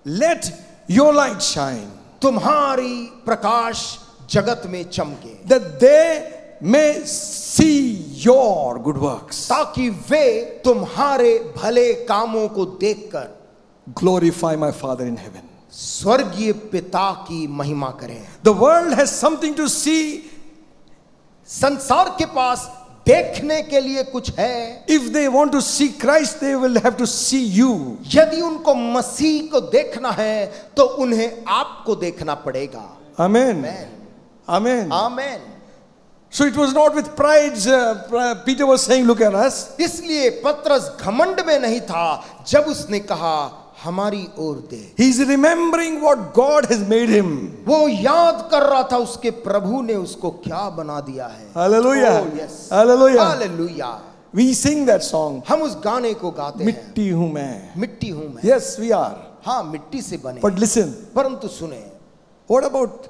Let your light shine, तुम्हारी प्रकाश जगत में चमके, that they may see your good works. ताकि वे तुम्हारे भले कामों को देखकर Glorify my Father in heaven. स्वर्गीय पिता की महिमा करें। The world has something to see. संसार के पास देखने के लिए कुछ है। If they want to see Christ, they will have to see you. यदि उनको मसीह को देखना है तो उन्हें आपको देखना पड़ेगा। Amen. Amen. Amen. So it was not with pride. Peter was saying, "Look at us." इसलिए पतरस घमंड में नहीं था जब उसने कहा हमारी ओर दे। He is remembering what God has made him. वो याद कर रहा था उसके प्रभु ने उसको क्या बना दिया है। Hallelujah. Oh, yes. Hallelujah. Hallelujah. We sing that song. हम उस गाने को गाते हैं। मिट्टी हूं मैं. मिट्टी हूं मैं। Yes, we are. हाँ, मिट्टी से बने। But listen. परंतु सुने, What about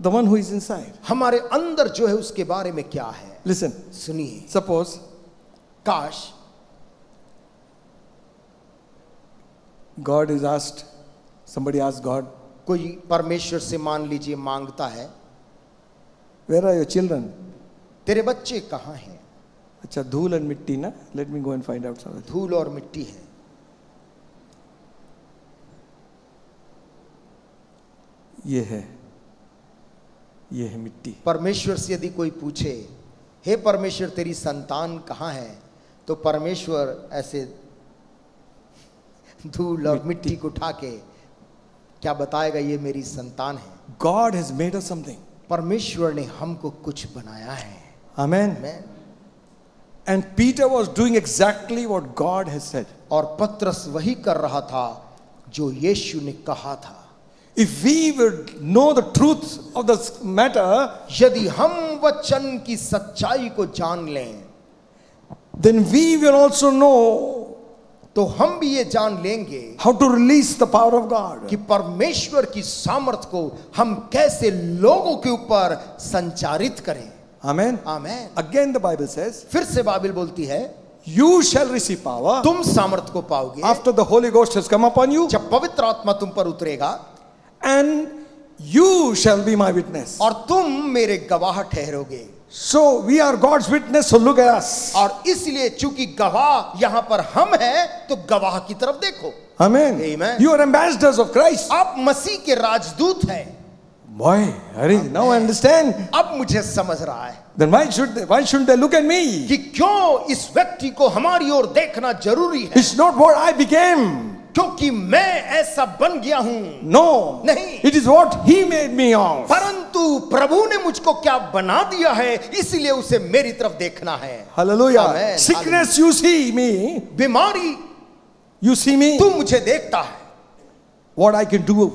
the one who is inside? हमारे अंदर जो है उसके बारे में क्या है? Listen. सुनिए। Suppose काश God is asked, somebody asked God, कोई परमेश्वर से मान लीजिए मांगता है, where are your children? तेरे बच्चे कहाँ हैं? अच्छा, धूल and मिट्टी ना? Let me go and find out something. धूल और मिट्टी है। ये है मिट्टी। परमेश्वर से यदि कोई पूछे, हे परमेश्वर तेरी संतान कहाँ है, तो परमेश्वर ऐसे धूल और मिट्टी को उठा के क्या बताएगा? ये मेरी संतान है। God has made us something. परमेश्वर ने हमको कुछ बनाया है। Amen. Amen. And Peter was doing exactly what God has said. और पतरस वही कर रहा था जो यीशु ने कहा था। If we would know the truth of this matter, यदि हम वचन की सच्चाई को जान लें, then we will also know तो हम भी ये जान लेंगे how to release the power of God. कि परमेश्वर की सामर्थ को हम कैसे लोगों के ऊपर संचारित करें। Amen. Amen. Again the Bible says, फिर से बाइबल बोलती है, you shall receive power तुम सामर्थ को पाओगे after the Holy Ghost has come upon you, जब पवित्र आत्मा तुम पर उतरेगा, and you shall be my witness. और तुम मेरे गवाह ठहरोगे। So we are God's witness, so look at us. और इसलिए चूंकि गवाह यहाँ पर हम हैं, तो गवाह की तरफ देखो। Amen. Amen. You are ambassadors of Christ. आप मसीह के राजदूत हैं। Boy, Hari, now I understand. अब मुझे समझ रहा है Then why shouldn't they look at me? कि क्यों इस व्यक्ति को हमारी ओर देखना जरूरी है। It's not what I became. क्योंकि मैं ऐसा बन गया हूं, No. नहीं। It is what He made me of. परंतु प्रभु ने मुझको क्या बना दिया है, इसलिए उसे मेरी तरफ देखना है। Hallelujah. Amen. Sickness, you see me. बीमारी You see me. तू मुझे देखता है, What I can do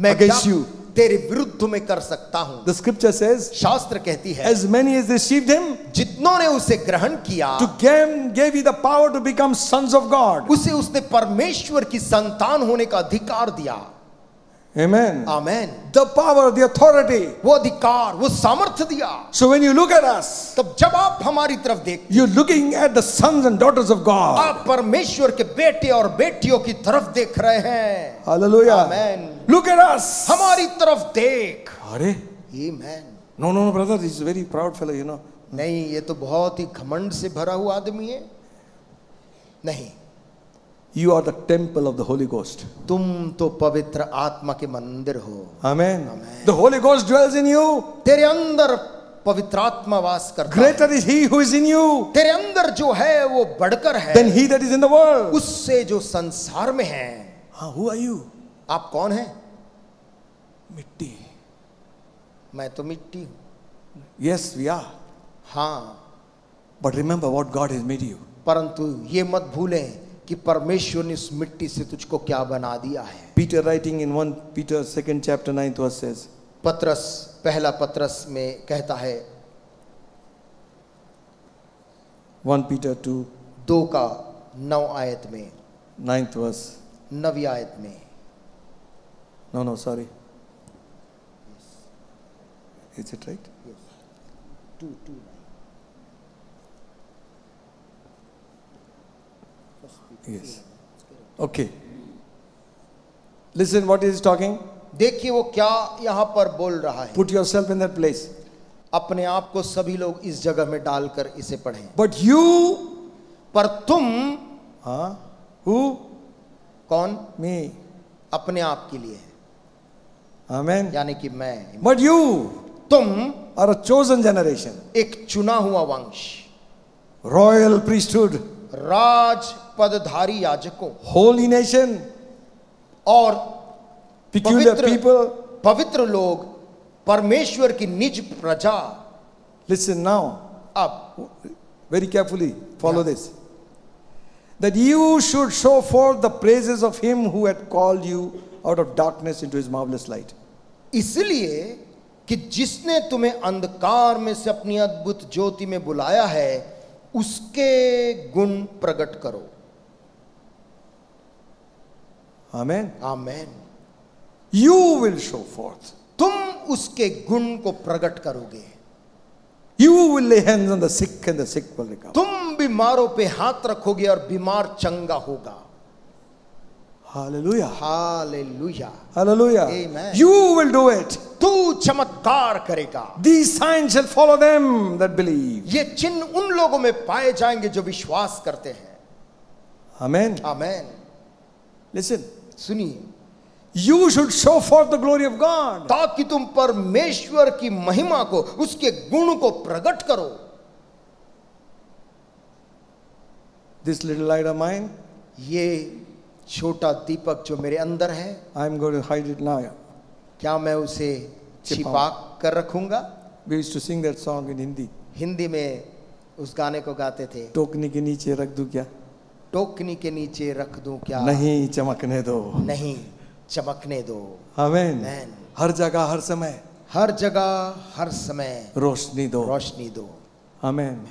मैं against क्या you. तेरे विरुद्ध में कर सकता हूं। The scripture says, शास्त्र कहती है, as many as received Him, जितनों ने उसे ग्रहण किया, to gave you the power to become sons of God. उसे उसने परमेश्वर की संतान होने का अधिकार दिया। Amen. Amen. The power, the authority. वो अधिकार, वो सामर्थ्य दिया। So when you look at us, तब जब आप हमारी तरफ देखते, you're looking at the sons and daughters of God. आप परमेश्वर के बेटे और बेटियों की तरफ देख रहे हैं। Hallelujah. Amen. Look at us. हमारी तरफ देख। Are? Amen. No, brother, he's a very proud fellow, you know. नहीं, ये तो बहुत ही घमंड से भरा हुआ आदमी है। नहीं, You are the temple of the Holy Ghost. तुम तो पवित्र आत्मा के मंदिर हो। Amen. The Holy Ghost dwells in you. तेरे अंदर पवित्र आत्मा वास करता है। Greater is He who is in you तेरे अंदर जो है वो बढ़कर है than he that is in the world. उससे जो संसार में है। Who are you? आप कौन हैं? मिट्टी. मैं तो मिट्टी हूं। Yes, we are. हाँ, But remember what God has made you. परंतु ये मत भूलें कि परमेश्वर ने उस मिट्टी से तुझको क्या बना दिया है। Peter writing in 1 Peter 2nd chapter 9th verse says, पत्रस, पहला पत्रस में कहता है, 1 Peter 2 का 9 आयत में, 9th verse. 9वीं आयत में, No, sorry. Is it right? 2:9। Yes. Okay. Listen what he is talking. देखिए वो क्या यहाँ पर बोल रहा है। Put yourself in that place. अपने आप को सभी लोग इस जगह में डालकर इसे पढ़ें। But you, पर तुम, who? कौन? Me. अपने आप के लिए है, Amen. यानी कि मैं। But you तुम are a chosen generation, एक चुना हुआ वंश, royal priesthood, राज पदधारी याजकों, holy nation, और peculiar people. पवित्र लोग, परमेश्वर की निज प्रजा। Listen now, अब very carefully, follow this. That you should show forth the praises of him who had called you out of darkness into his marvelous light. इसलिए कि जिसने तुम्हें अंधकार में से अपनी अद्भुत ज्योति में बुलाया है, उसके गुण प्रकट करो। Amen. Amen. You will show forth. तुम उसके गुण को प्रकट करोगे। You will lay hands on the sick and the sick will recover. तुम बीमारों पे हाथ रखोगे और बीमार चंगा होगा। Hallelujah. Hallelujah. Hallelujah. Amen. You will do it. तू चमत्कार करेगा। These signs shall follow them that believe. ये चिन्ह उन लोगों में पाए जाएंगे जो विश्वास करते हैं। Amen. आमेन। Listen. सुनिए, You should show forth the glory of God. ताकि तुम परमेश्वर की महिमा को, उसके गुण को प्रकट करो। This little light of mine, ये छोटा दीपक जो मेरे अंदर है, I am going to hide it now. क्या मैं उसे छिपा कर रखूंगा? We used to sing that song in Hindi. Hindi में उस गाने को गाते थे। टोकनी के नीचे रख दूं क्या? टोकनी के नीचे रख दूं क्या? नहीं चमकने दो। नहीं चमकने दो। आमीन। आमीन। हर जगह हर समय, हर जगह हर समय रोशनी दो। रोशनी दो। आमीन।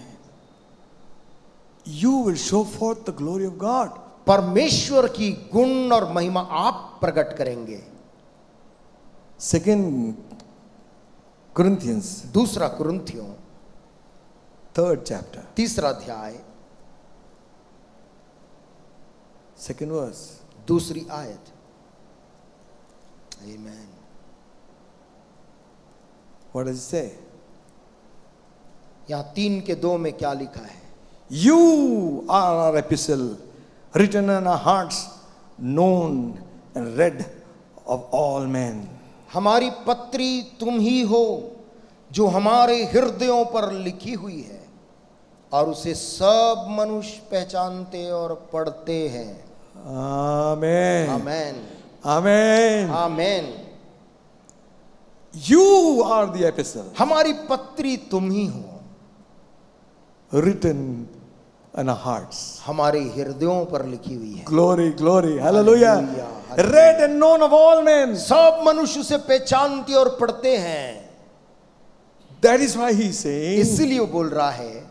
You will show forth the glory of God. परमेश्वर की गुण और महिमा आप प्रकट करेंगे। 2 Corinthians, दूसरा कुरिन्थियों 3rd chapter, तीसरा अध्याय 2nd verse. दूसरी आयत। आमीन। What does it say? यहाँ 3:2 में क्या लिखा है? You are our epistle, written in our hearts, known and read of all men. हमारी पत्री तुम ही हो जो हमारे हृदयों पर लिखी हुई है और उसे सब मनुष्य पहचानते और पढ़ते हैं। Amen. Amen. Amen. Amen. You are the epistle, हमारी पत्री तुम ही हो, written in our hearts. हमारे हृदयों पर लिखी हुई है। Glory, glory, hallelujah. Hallelujah. Read and known of all men. सब मनुष्य उसे पहचानते और पढ़ते हैं। That is why he is saying, इसलिए वो बोल रहा है,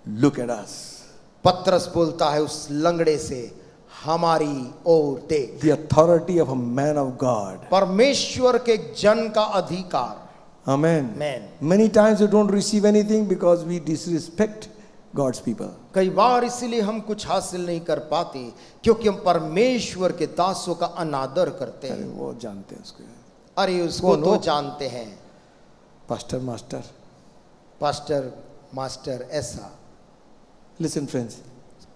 look at us. पत्रस बोलता है उस लंगड़े से, हमारी ओर देख। The authority of a man of God. परमेश्वर के जन का अधिकार। Amen. Amen. Many times we don't receive anything because we disrespect God's people. कई बार इसलिए हम कुछ हासिल नहीं कर पाते क्योंकि हम परमेश्वर के दासों का अनादर करते अरे हैं। वो जानते हैं उसको, अरे उसको कौन तो हो? जानते हैं, pastor, master. पास्टर, मास्टर, ऐसा। Listen friends,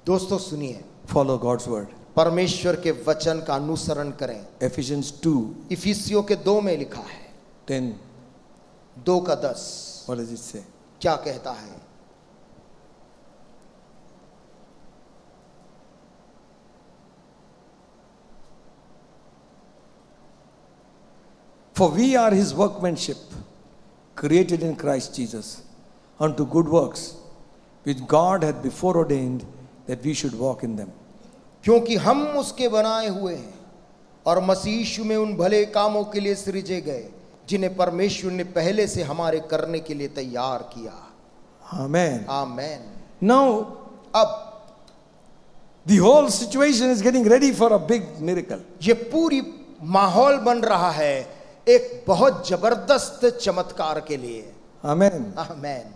दोस्तों सुनिए, follow God's word. परमेश्वर के वचन का अनुसरण करें। Ephesians 2, इफिसियों के 2 में लिखा है, 10. 2:10। What does it say? क्या कहता है? For we are his workmanship, created in Christ Jesus, unto good works, which God hath before ordained that we should walk in them. क्योंकि हम उसके बनाए हुए हैं और मसीह यीशु में उन भले कामों के लिए सृजे गए जिन्हें परमेश्वर ने पहले से हमारे करने के लिए तैयार किया। Amen. आमेन। Now, अब the whole situation is getting ready for a big miracle. ये पूरी माहौल बन रहा है एक बहुत जबरदस्त चमत्कार के लिए। Amen. Amen.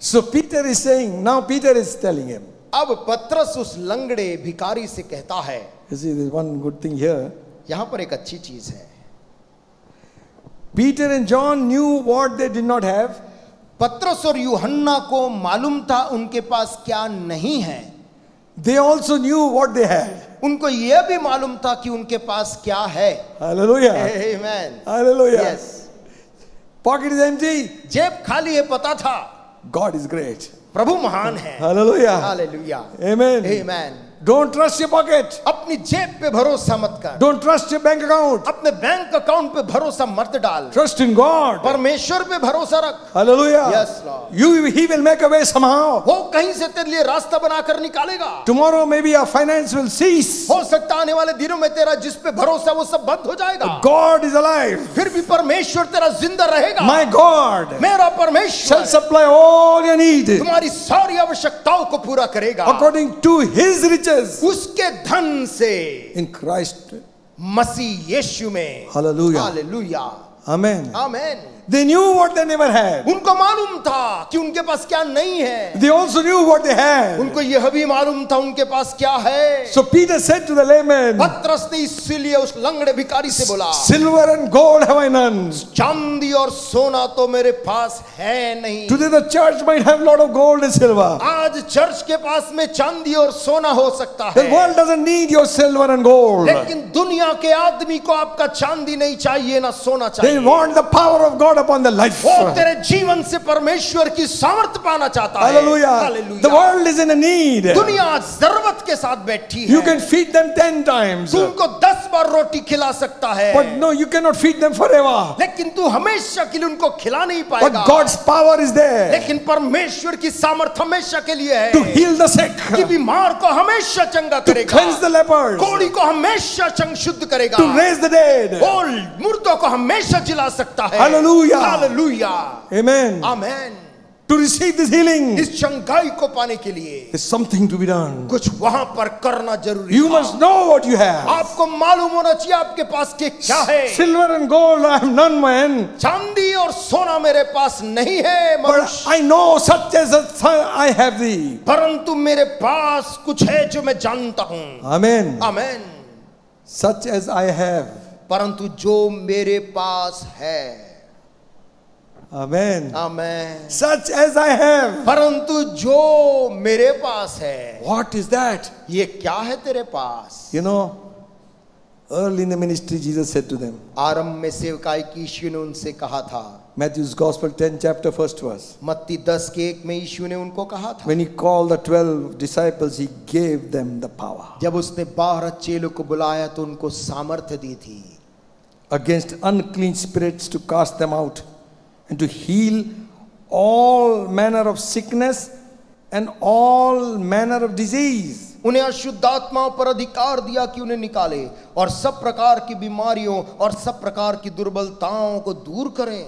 So Peter is saying, now Peter is telling him. अब पत्रस उस लंगड़े भिखारी से कहता है, You see, there's one good thing here. यहां पर एक अच्छी चीज है। Peter and John knew what they did not have. पत्रस और यूहन्ना को मालूम था उनके पास क्या नहीं है। They also knew what they had. उनको यह भी मालूम था कि उनके पास क्या है. Hallelujah. Amen. Hallelujah. Yes. Pocket is empty. जेब खाली है, पता था God is great. प्रभु महान है. Hallelujah. Hallelujah. Amen. Amen. Don't trust your pocket. अपनी जेब पे भरोसा मत कर. Don't trust your bank account. अपने बैंक अकाउंट पे भरोसा मत डाल. Trust in God. परमेश्वर पे भरोसा रख. Hallelujah. Yes, Lord. He will make a way somehow. वो कहीं से तेरे लिए रास्ता बनाकर निकालेगा. Tomorrow maybe our finance will cease. हो सकता आने वाले दिनों में तेरा जिस पे भरोसा वो सब बंद हो जाएगा. God is alive. फिर भी परमेश्वर तेरा जिंदा रहेगा. My God मेरा परमेश्वर shall supply all your need तुम्हारी सारी आवश्यकताओं को पूरा करेगा. according to His riches उसके धन से in Christ. मसीह यीशु में. Hallelujah. Hallelujah. Amen. Amen. They knew what they never had. उनको मालूम था कि उनके पास क्या नहीं है. They also knew what they had. उनको यह भी मालूम था उनके पास क्या है. So Peter said to the layman, पतरस ने इसीलिए उस लंगड़े भिखारी से बोला, silver and gold have I none. चांदी और सोना तो मेरे पास है नहीं. Today the church might have a lot of gold and silver. आज चर्च के पास में चांदी और सोना हो सकता The है. world doesn't need your silver and gold. लेकिन दुनिया के आदमी को आपका चांदी नहीं चाहिए ना सोना They चाहिए. want the power of God upon their life. वो तेरे जीवन से परमेश्वर की सामर्थ्य पाना चाहता है. Hallelujah. Hallelujah. The world is in a need. दुनिया जरूरत के साथ बैठी है. You can feed them 10 times. तू उनको 10 बार रोटी खिला सकता है. But no, you cannot feed them forever. लेकिन तू हमेशा के लिए उनको खिला नहीं But पाएगा. God's power is there लेकिन परमेश्वर की सामर्थ्य हमेशा के लिए है to heal the sick, कि बीमार को हमेशा चंगा to करेगा. cleanse the lepers, कोढ़ी को हमेशा चंग शुद्ध करेगा. to raise the dead. और मुर्दों को हमेशा जिला सकता है. Hallelujah. Hallelujah. Amen. Amen. To receive this healing, इस चंगाई को पाने के लिए there's something to be done. कुछ वहां पर करना जरूरी You था. must know what you have. आपको मालूम होना चाहिए आपके पास के क्या है. Silver and gold I have none, man. चांदी और सोना मेरे पास नहीं है But मनुष्य. I know such as I have thee. परंतु मेरे पास कुछ है जो मैं जानता हूं. Amen. Amen. Such as I have. परंतु जो मेरे पास है. Amen. Amen. Such as I have. परंतु जो मेरे पास है. What is that? ये क्या है तेरे पास? You know, early in the ministry, Jesus said to them, आरंभ में सेवकाई की यीशु ने उनसे कहा था. Matthew's Gospel 10 chapter 1st verse. मत्ती 10:1 में यीशु ने उनको कहा था. When he called the 12 disciples, he gave them the power जब उसने 12 चेलों को बुलाया तो उनको सामर्थ्य दी थी. against unclean spirits to cast them out and to heal all manner of sickness and all manner of disease. उन्हें अशुद्ध आत्माओं पर अधिकार दिया कि उन्हें निकाले और सब प्रकार की बीमारियों और सब प्रकार की दुर्बलताओं को दूर करें.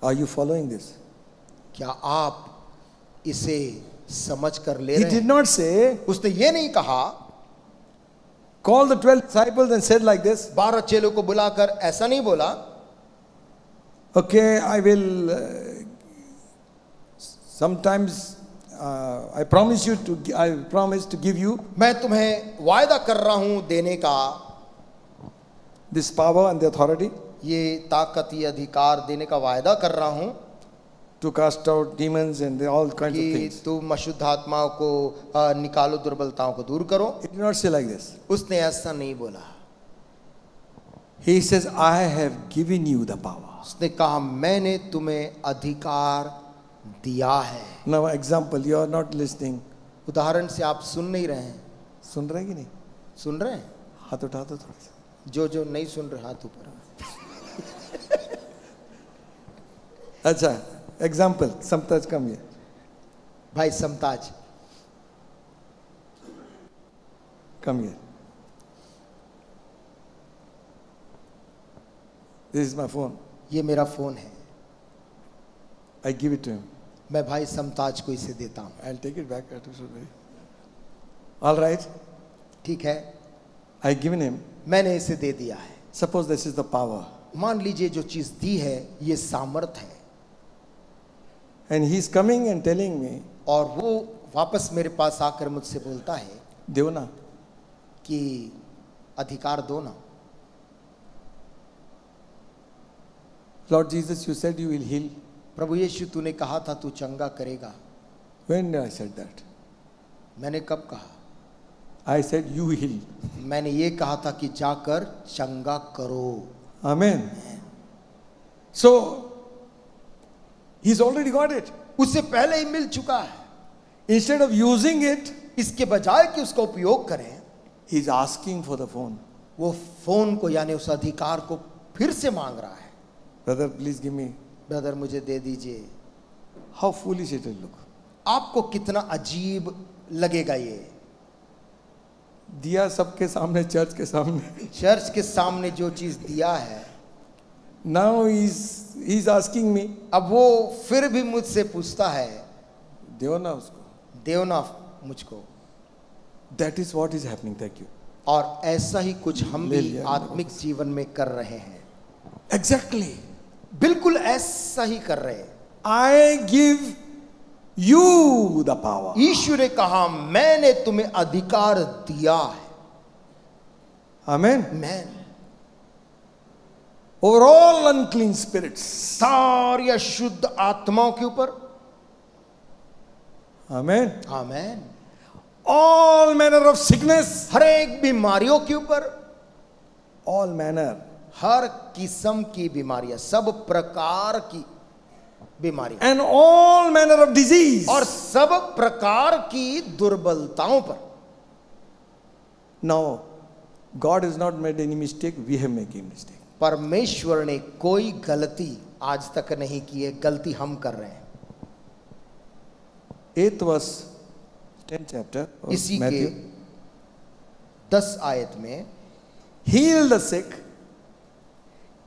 Are you following this? क्या आप इसे समझ कर ले He रहे did हैं? not say, उसने ये नहीं कहा call the 12 disciples and said like this, 12 चेलों को बुलाकर ऐसा नहीं बोला. okay, I will sometimes I promise to give you मैं तुम्हें वायदा कर रहा हूं देने का, this power and the authority ये ताकत ये अधिकार देने का वायदा कर रहा हूं to cast out demons and all kinds of कि things. तुम अशुद्ध आत्माओं को निकालो, दुर्बलताओं को दूर करो. He did not say like this. उसने ऐसा नहीं बोला. He says, I have given you the power. उसने कहा मैंने तुम्हें अधिकार दिया है. Now example, you are not listening. उदाहरण से आप सुन नहीं रहे हैं. सुन रहे कि नहीं? सुन रहे हैं? हाथ उठा दो थोड़ा सा. जो नहीं सुन रहे हाथ ऊपर. अच्छा, example, Samtaj come here. भाई समताज Come here. This is my phone. ये मेरा फोन है. I give it to him. मैं भाई समताज को इसे देता हूँ. I'll take it back. All right. ठीक है, I given him. मैंने इसे दे दिया है. Suppose this is the power. मान लीजिए जो चीज दी है ये सामर्थ है. And he's coming and telling me, और वो वापस मेरे पास आकर मुझसे बोलता है देव ना कि अधिकार दो ना. Lord Jesus, you said you will heal. प्रभु यीशु तूने कहा था तू चंगा करेगा. When I said that? मैंने कब कहा? I said, you heal. मैंने ये कहा था कि जाकर चंगा करो. Amen. So, he's already got it. उससे पहले ही मिल चुका है. Instead of using it, इसके बजाय कि उसका उपयोग करें, he's asking for the phone. वो फोन को यानी उस अधिकार को फिर से मांग रहा है. Brother, please give me. Brother मुझे दे दीजिए. How foolish it will look. आपको कितना अजीब लगेगा ये. दिया सबके सामने, चर्च के सामने. चर्च के सामने जो चीज दिया है. Now he's asking me. अब वो फिर भी मुझसे पूछता है. देव ना उसको. देव ना मुझको. That is what is happening. Thank you. और ऐसा ही कुछ हम भी आत्मिक जीवन में कर रहे हैं. Exactly. बिल्कुल ऐसा ही कर रहे हैं. I give you the power. यीशु ने कहा मैंने तुम्हें अधिकार दिया है. Amen. Amen. Over all unclean spirits. सारी अशुद्ध आत्माओं के ऊपर. Amen. Amen. All manner of sickness. हर एक बीमारियों के ऊपर. All manner. हर किस्म की बीमारियां, सब प्रकार की बीमारियां. And all manner of disease. और सब प्रकार की दुर्बलताओं पर. Now, God has not made any mistake. We have made a mistake. परमेश्वर ने कोई गलती आज तक नहीं की है. गलती हम कर रहे हैं. 8th verse, 10th chapter of इसी के Matthew. 10 आयत में Heal the sick,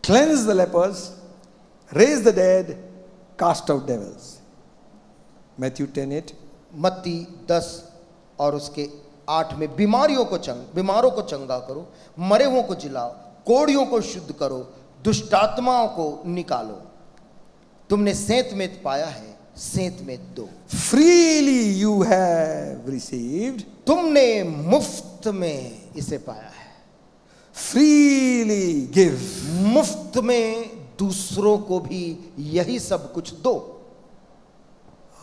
cleanse the lepers, raise the dead, cast out devils. Matthew 10:8. मत्ती 10 और उसके 8 में बीमारों को चंगा करो, मरे हुओं को जिलाओ, कोढ़ियों को शुद्ध करो, दुष्टात्माओं को निकालो. तुमने सेंत में पाया है, सेंत में दो. Freely you have received. तुमने मुफ्त में इसे पाया है. Freely give. मुफ्त में दूसरों को भी यही सब कुछ दो.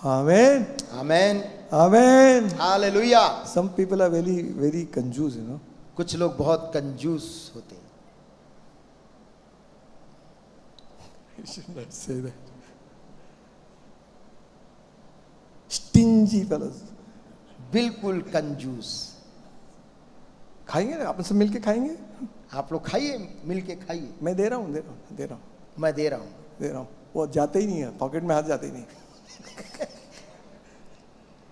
Amen. Amen. Amen. Hallelujah. Some people are very, very कंजूस, you know. कुछ लोग बहुत कंजूस होते हैं. I should not say that. Stingy fellows. बिल्कुल कंजूस. खाएंगे ना, आपस में मिलके खाएंगे. आप लोग खाइए, मिलके खाइए. मैं दे रहा हूँ. मैं दे रहा हूँ. वो जाते ही नहीं है, पॉकेट में हाथ जाते ही नहीं.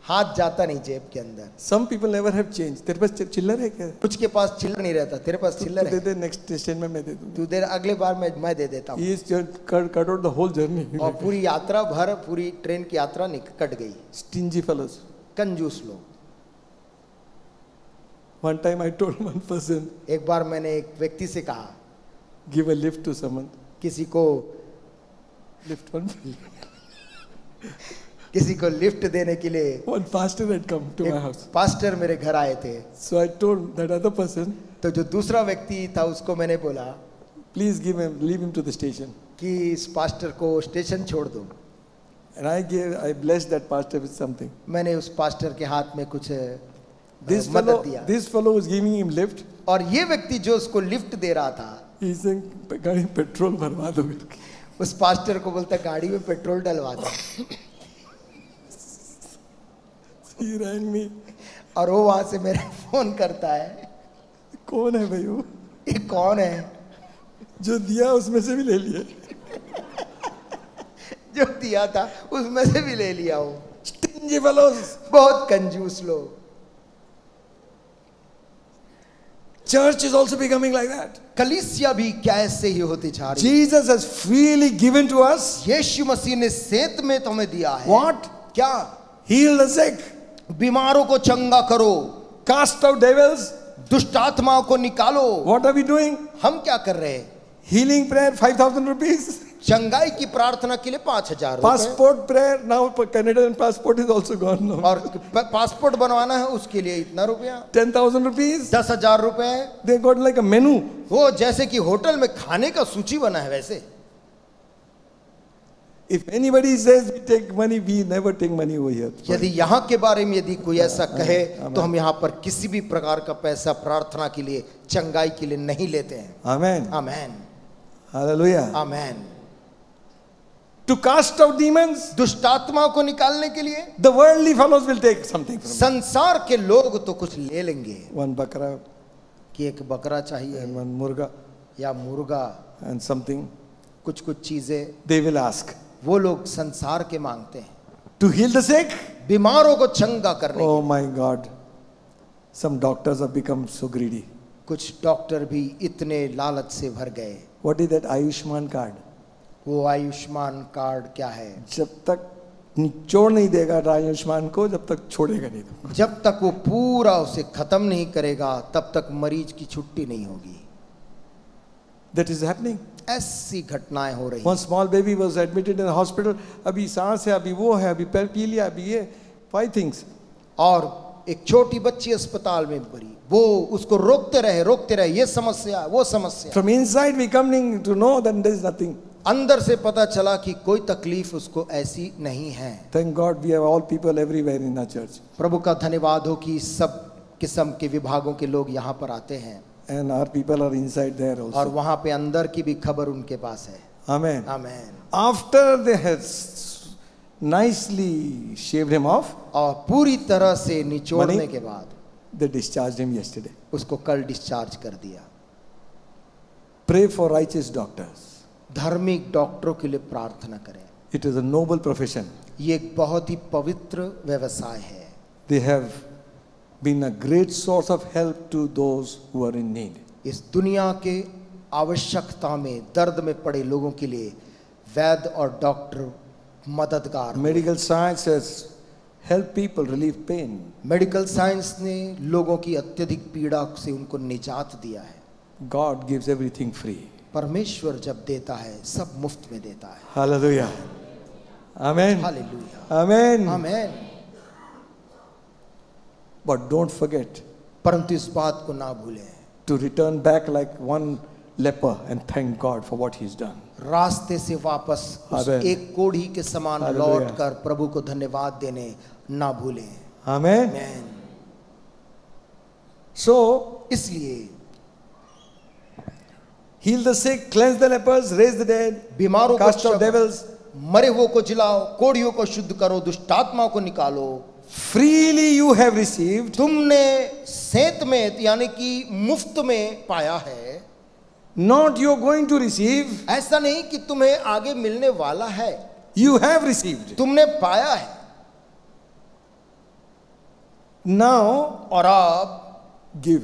हाथ जाता नहीं जेब के अंदर. Some people never have change. तेरे पास चिल्लर है क्या? कुछ के पास चिल्लर नहीं रहता. तेरे पास चिल्लर दे है. दे, नेक्स्ट स्टेशन में मैं दे दूँ. तू दे, अगले बार मैं दे देता हूँ. He is cut out the whole journey. और पूरी यात्रा भर, पूरी ट्रेन की यात्रा कट गई. Stingy fellows. कंजूस लोग. One time I told one person, एक बार मैंने एक व्यक्ति से कहा, give a lift to someone. किसी को Lift one. किसी को लिफ्ट देने के लिए. One pastor had come to my house. Pastor मेरे घर आए थे. So I told that other person, तो जो दूसरा व्यक्ति था उसको मैंने बोला, please leave him to the station. कि इस पास्टर को स्टेशन छोड़ दो. And I blessed that pastor with something. मैंने उस पास्टर के हाथ में कुछ This fellow was giving him lift. और ये व्यक्ति जो उसको लिफ्ट दे रहा था, He said, गाड़ी में पेट्रोल भरवा दो. उस पास्टर को बोलता गाड़ी में पेट्रोल डलवा दो. He rang me. और वो वहां से मेरे फोन करता है. कौन है भाई वो? ये कौन है? जो दिया उसमें से भी ले लिए. जो दिया था उसमें से भी ले लिया. वो Stingy fellows. बहुत कंजूस लोग. Church is also becoming like that. कलीसिया भी कैसे ही होती जा रही है. Jesus has freely given to us. यीशु मसीह ने सेंत में तुम्हें दिया है. What? क्या? Heal the sick. बीमारों को चंगा करो. Cast out devils. दुष्ट आत्माओं को निकालो. What are we doing? हम क्या कर रहे हैं? Healing prayer, 5,000 rupees. चंगाई की प्रार्थना के लिए 5,000 रुपए. Passport prayer, now Canadian passport is also gone now. और पासपोर्ट बनवाना है उसके लिए इतना रुपया. 10,000 rupees. 10,000 रुपए. They got like a menu. वो जैसे कि होटल में खाने का सूची बना है वैसे. If anybody says we take money, we never take money over here. यदि यहाँ के बारे में यदि कोई ऐसा कहे तो हम यहाँ पर किसी भी प्रकार का पैसा प्रार्थना के लिए, चंगाई के लिए नहीं लेते हैं. Amen. Amen. Hallelujah. Amen. To cast out demons, दुष्ट आत्माओं को निकालने के लिए the worldly fellows will take something from them. संसार के लोग तो कुछ ले लेंगे. One bakra कि एक बकरा चाहिए and one murga या मुर्गा, and something. कुछ चीजें They will ask. वो लोग संसार के मांगते हैं. To heal the sick? बीमारों को चंगा करने. Oh my God. Some doctors have become so greedy. कुछ डॉक्टर भी इतने लालच से भर गए. What is that Ayushman card? वो आयुष्मान कार्ड क्या है? जब तक निचोड़ नहीं देगा आयुष्मान को, जब तक छोड़ेगा नहीं. जब तक वो पूरा उसे खत्म नहीं करेगा तब तक मरीज की छुट्टी नहीं होगी. That is happening. ऐसी घटनाएं हो रही. One small baby was admitted in the hospital. अभी सांस है, अभी वो है, अभी पैर पी लिया, अभी ये 5 things. और एक छोटी बच्ची अस्पताल में पड़ी, वो उसको रोकते रहे, ये समस्या, वो समस्या. From inside we coming to know that there is nothing. अंदर से पता चला कि कोई तकलीफ उसको ऐसी नहीं है. Thank God we have all people everywhere in our church. प्रभु का धन्यवाद हो कि सब किस्म के विभागों के लोग यहाँ पर आते हैं. And our people are inside there also. और वहाँ पे अंदर की भी खबर उनके पास है. Amen. Amen. After they had nicely shaved him off, और पूरी तरह से निचोड़ने Mani? के बाद they discharged him yesterday. उसको कल डिस्चार्ज कर दिया. Pray for righteous doctors. धार्मिक डॉक्टरों के लिए प्रार्थना करें. It is a noble profession. ये एक बहुत ही पवित्र व्यवसाय है. They have been a great source of help to those who are in need. इस दुनिया के आवश्यकता में, दर्द में पड़े लोगों के लिए वैद्य और डॉक्टर मददगार. Medical science has helped people relieve pain. Medical science ने लोगों की अत्यधिक पीड़ा से उनको निजात दिया है. God gives everything free. परमेश्वर जब देता है सब मुफ्त में देता है. Hallelujah. Amen. Hallelujah. Amen. Amen. But don't forget परंतु इस बात को ना भूलें, to return back like one leper and thank God for what He's done. रास्ते से वापस उस Amen. एक कोढ़ी के समान Hallelujah. लौटकर प्रभु को धन्यवाद देने ना भूलें. Amen. आमेन. So, इसलिए heal the sick, cleanse the lepers, raise the dead, बीमारों cast को out devils. मरे हुओं को जिलाओ, कोढ़ियों को शुद्ध करो, दुष्ट आत्माओं को निकालो. Freely you have received, तुमने सेंत में यानी कि मुफ्त में पाया है. not you are going to receive, ऐसा नहीं कि तुम्हें आगे मिलने वाला है. you have received. तुमने पाया है. Now और अब give.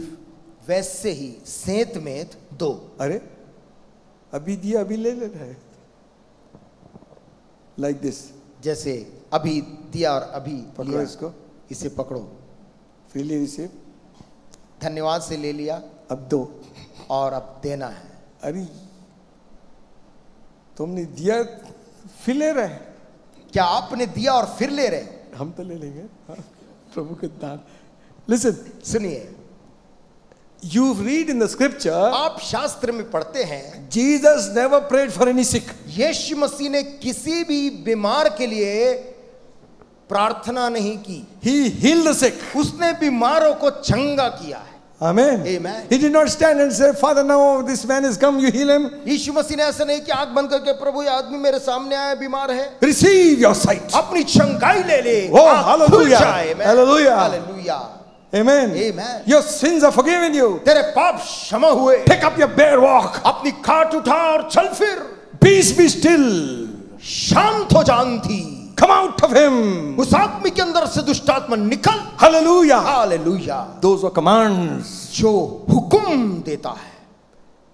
वैसे ही सेंत में दो. अरे अभी दिया अभी ले लेना है. Like this. जैसे अभी दिया और अभी पकड़ो लिया. इसको. इसे पकड़ो. Freely receive. धन्यवाद से ले लिया अब दो. और अब देना है. अरे तुमने दिया फिर ले रहे. क्या आपने दिया और फिर ले रहे? हम तो ले लेंगे. हाँ, प्रभु के दान. Listen. सुनिए, You read in the scripture, आप शास्त्र में पढ़ते हैं Jesus never prayed for any sick. यीशु मसीह ने किसी भी बीमार के लिए प्रार्थना नहीं की. He healed the sick. उसने बीमारों को चंगा किया है. Amen. Amen. He did not stand and say, Father, now this man is come, you heal him. यीशु मसीह ने ऐसा नहीं कि आंख बंद करके प्रभु ये आदमी मेरे सामने आया बीमार है, Receive your sight. अपनी चंगाई ले ले. Oh, आंख खुल hallelujah. जाए. Amen. Hallelujah. Hallelujah. Amen. Amen. Your sins are forgiven you. तेरे पाप क्षमा हुए. Pick up your bare walk. अपनी खाट उठा और चल फिर. Peace be still. शांत हो जा अंधी. Come out of him. उस आदमी के अंदर से दुष्टात्मा निकल. Hallelujah. Hallelujah. Those are commands. जो हुक्म देता है.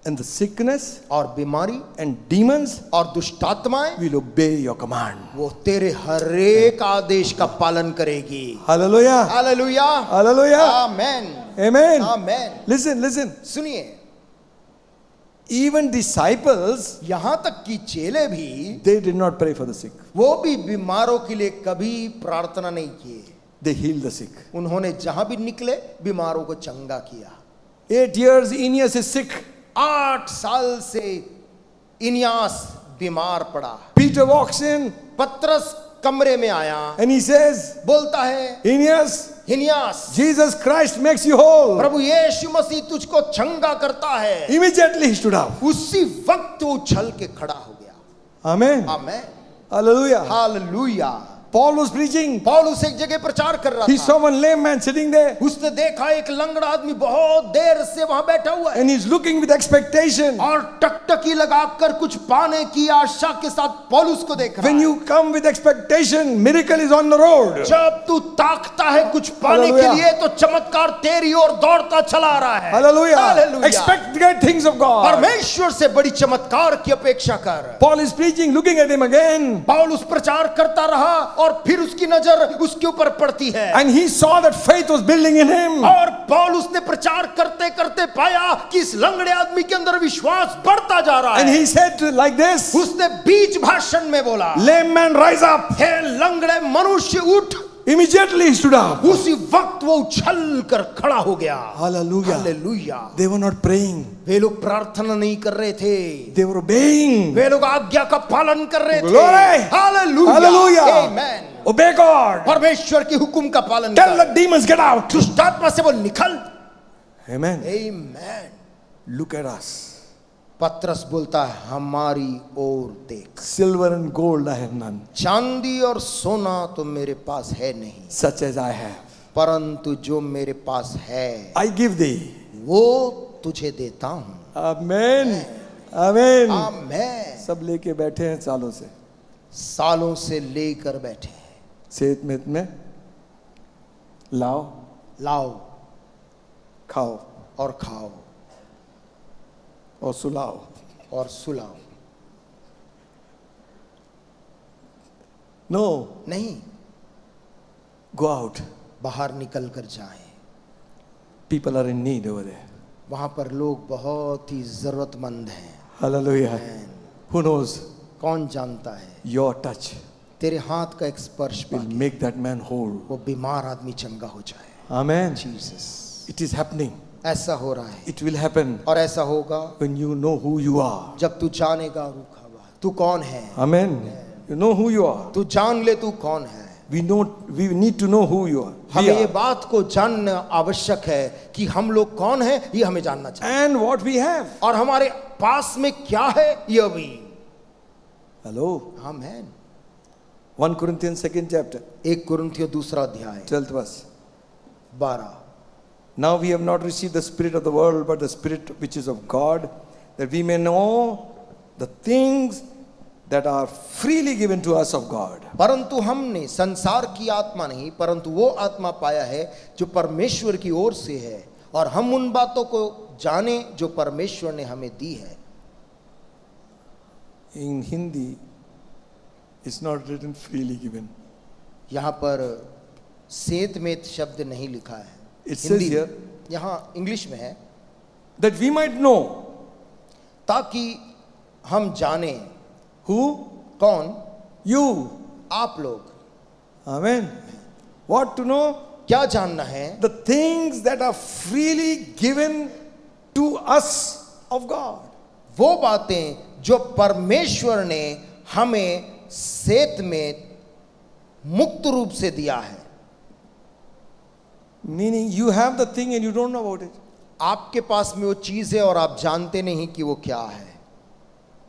And the sickness और बीमारी and demons और दुष्टात्माएं will obey your command. वो तेरे हर एक आदेश का पालन करेगी. Hallelujah. हालेलुया. Hallelujah. आमेन. Amen. आमेन. Listen, listen. सुनिए, Even disciples, यहां तक कि चेले भी, they did not pray for the sick. वो भी बीमारों के लिए कभी प्रार्थना नहीं किए. They healed the sick. उन्होंने जहां भी निकले बीमारों को चंगा किया. 8 years, Aeneas is sick. 8 साल से इनियास बीमार पड़ा। Peter walks in पतरस कमरे में आया and he says, बोलता है, Aeneas, हिनियास, Jesus Christ makes you whole. प्रभु यीशु मसीह तुझको चंगा करता है। Immediately he stood up. उसी वक्त वो उछल के खड़ा हो गया। Amen. Amen, Hallelujah. Hallelujah. Paul was preaching. पौलुस एक जगह प्रचार कर रहा He था। saw one lame man sitting there उसने देखा एक लंगड़ा आदमी बहुत देर से वहां बैठा हुआ है and he's looking with expectation. और टकटकी लगाकर कुछ पाने की आशा के साथ पौलुस को देख रहा When है। you come with expectation, miracle is on the road. जब तू ताकता है कुछ पाने के Hallelujah. लिए तो चमत्कार तेरी ओर दौड़ता चला आ रहा है। Hallelujah. Hallelujah. Expect great things of God. परमेश्वर से बड़ी चमत्कार की अपेक्षा कर। Paul is preaching, looking at him again. पौलुस प्रचार करता रहा और फिर उसकी नजर उसके ऊपर पड़ती है। And he saw that faith was building in him. और पौलुस ने प्रचार करते करते पाया कि इस लंगड़े आदमी के अंदर विश्वास बढ़ता जा रहा And है। he said like this, उसने बीच भाषण में बोला, lame man, rise up. हे लंगड़े मनुष्य उठ। Immediately he stood up. उसी वक्त वो उछल कर खड़ा हो गया। Hallelujah. Hallelujah. They were not praying. वे लोग प्रार्थना नहीं कर रहे थे, They were obeying. वे लोग आज्ञा का पालन कर रहे थे। Glory. हालेलुया। Hallelujah. आमेन। Obey God. परमेश्वर के हुक्म का पालन Tell कर। the demons get out. दुष्ट आत्मा से बोल निकल। Amen. Amen. Look at us. पतरस बोलता है, हमारी ओर देख। Silver and gold I have none, चांदी और सोना तो मेरे पास है नहीं, such as I have. परंतु जो मेरे पास है I give thee. वो तुझे देता हूँ। Amen. Amen. आमेन। सब लेके बैठे हैं सालों से। सालों से लेकर बैठे हैं। सेहत में लाओ, लाओ खाओ और खाओ और सुलाओ। और सुलाओ। No, नहीं, go out. बाहर निकल कर जाएं। People are in need over there. वहां पर लोग बहुत ही जरूरतमंद हैं। Hallelujah. Who knows? कौन जानता है, Your touch तेरे हाथ का एक स्पर्श will Pakke make that man whole. वो बीमार आदमी चंगा हो जाए। Amen. Jesus, It is happening. ऐसा हो रहा है It will happen और ऐसा होगा when you know who you are. जब तू जानेगा रूखा हुआ तू कौन है। Amen. You know who you are. तू जान ले तू कौन है। We need to know who you are. We हमें ये are. बात को जानना आवश्यक है कि हम लोग कौन है, ये हमें जानना चाहिए। And what we have. और हमारे पास में क्या है ये भी। Hello. आमेन। 1 Corinthians 2nd chapter, 1 कुरिन्थियों 2 अध्याय 12th verse. 12। Now we have not received the spirit of the world, but the spirit which is of God, that we may know the things that are freely given to us of God. परंतु हमने संसार की आत्मा नहीं, परंतु वो आत्मा पाया है जो परमेश्वर की ओर से है, और हम उन बातों को जाने जो परमेश्वर ने हमें दी है। In Hindi, it's not written freely given. यहाँ पर सेत मेत शब्द नहीं लिखा है। It says हिंदी here यहाँ इंग्लिश में है, that we might know ताकि हम जाने। who? कौन? You. आप लोग। Amen. What to know? क्या जानना है? The things that are freely given to us of God. वो बातें जो परमेश्वर ने हमें सेत में मुक्त रूप से दिया है। Meaning you have the thing and you don't know about it. आपके पास में वो चीज है और आप जानते नहीं कि वो क्या है।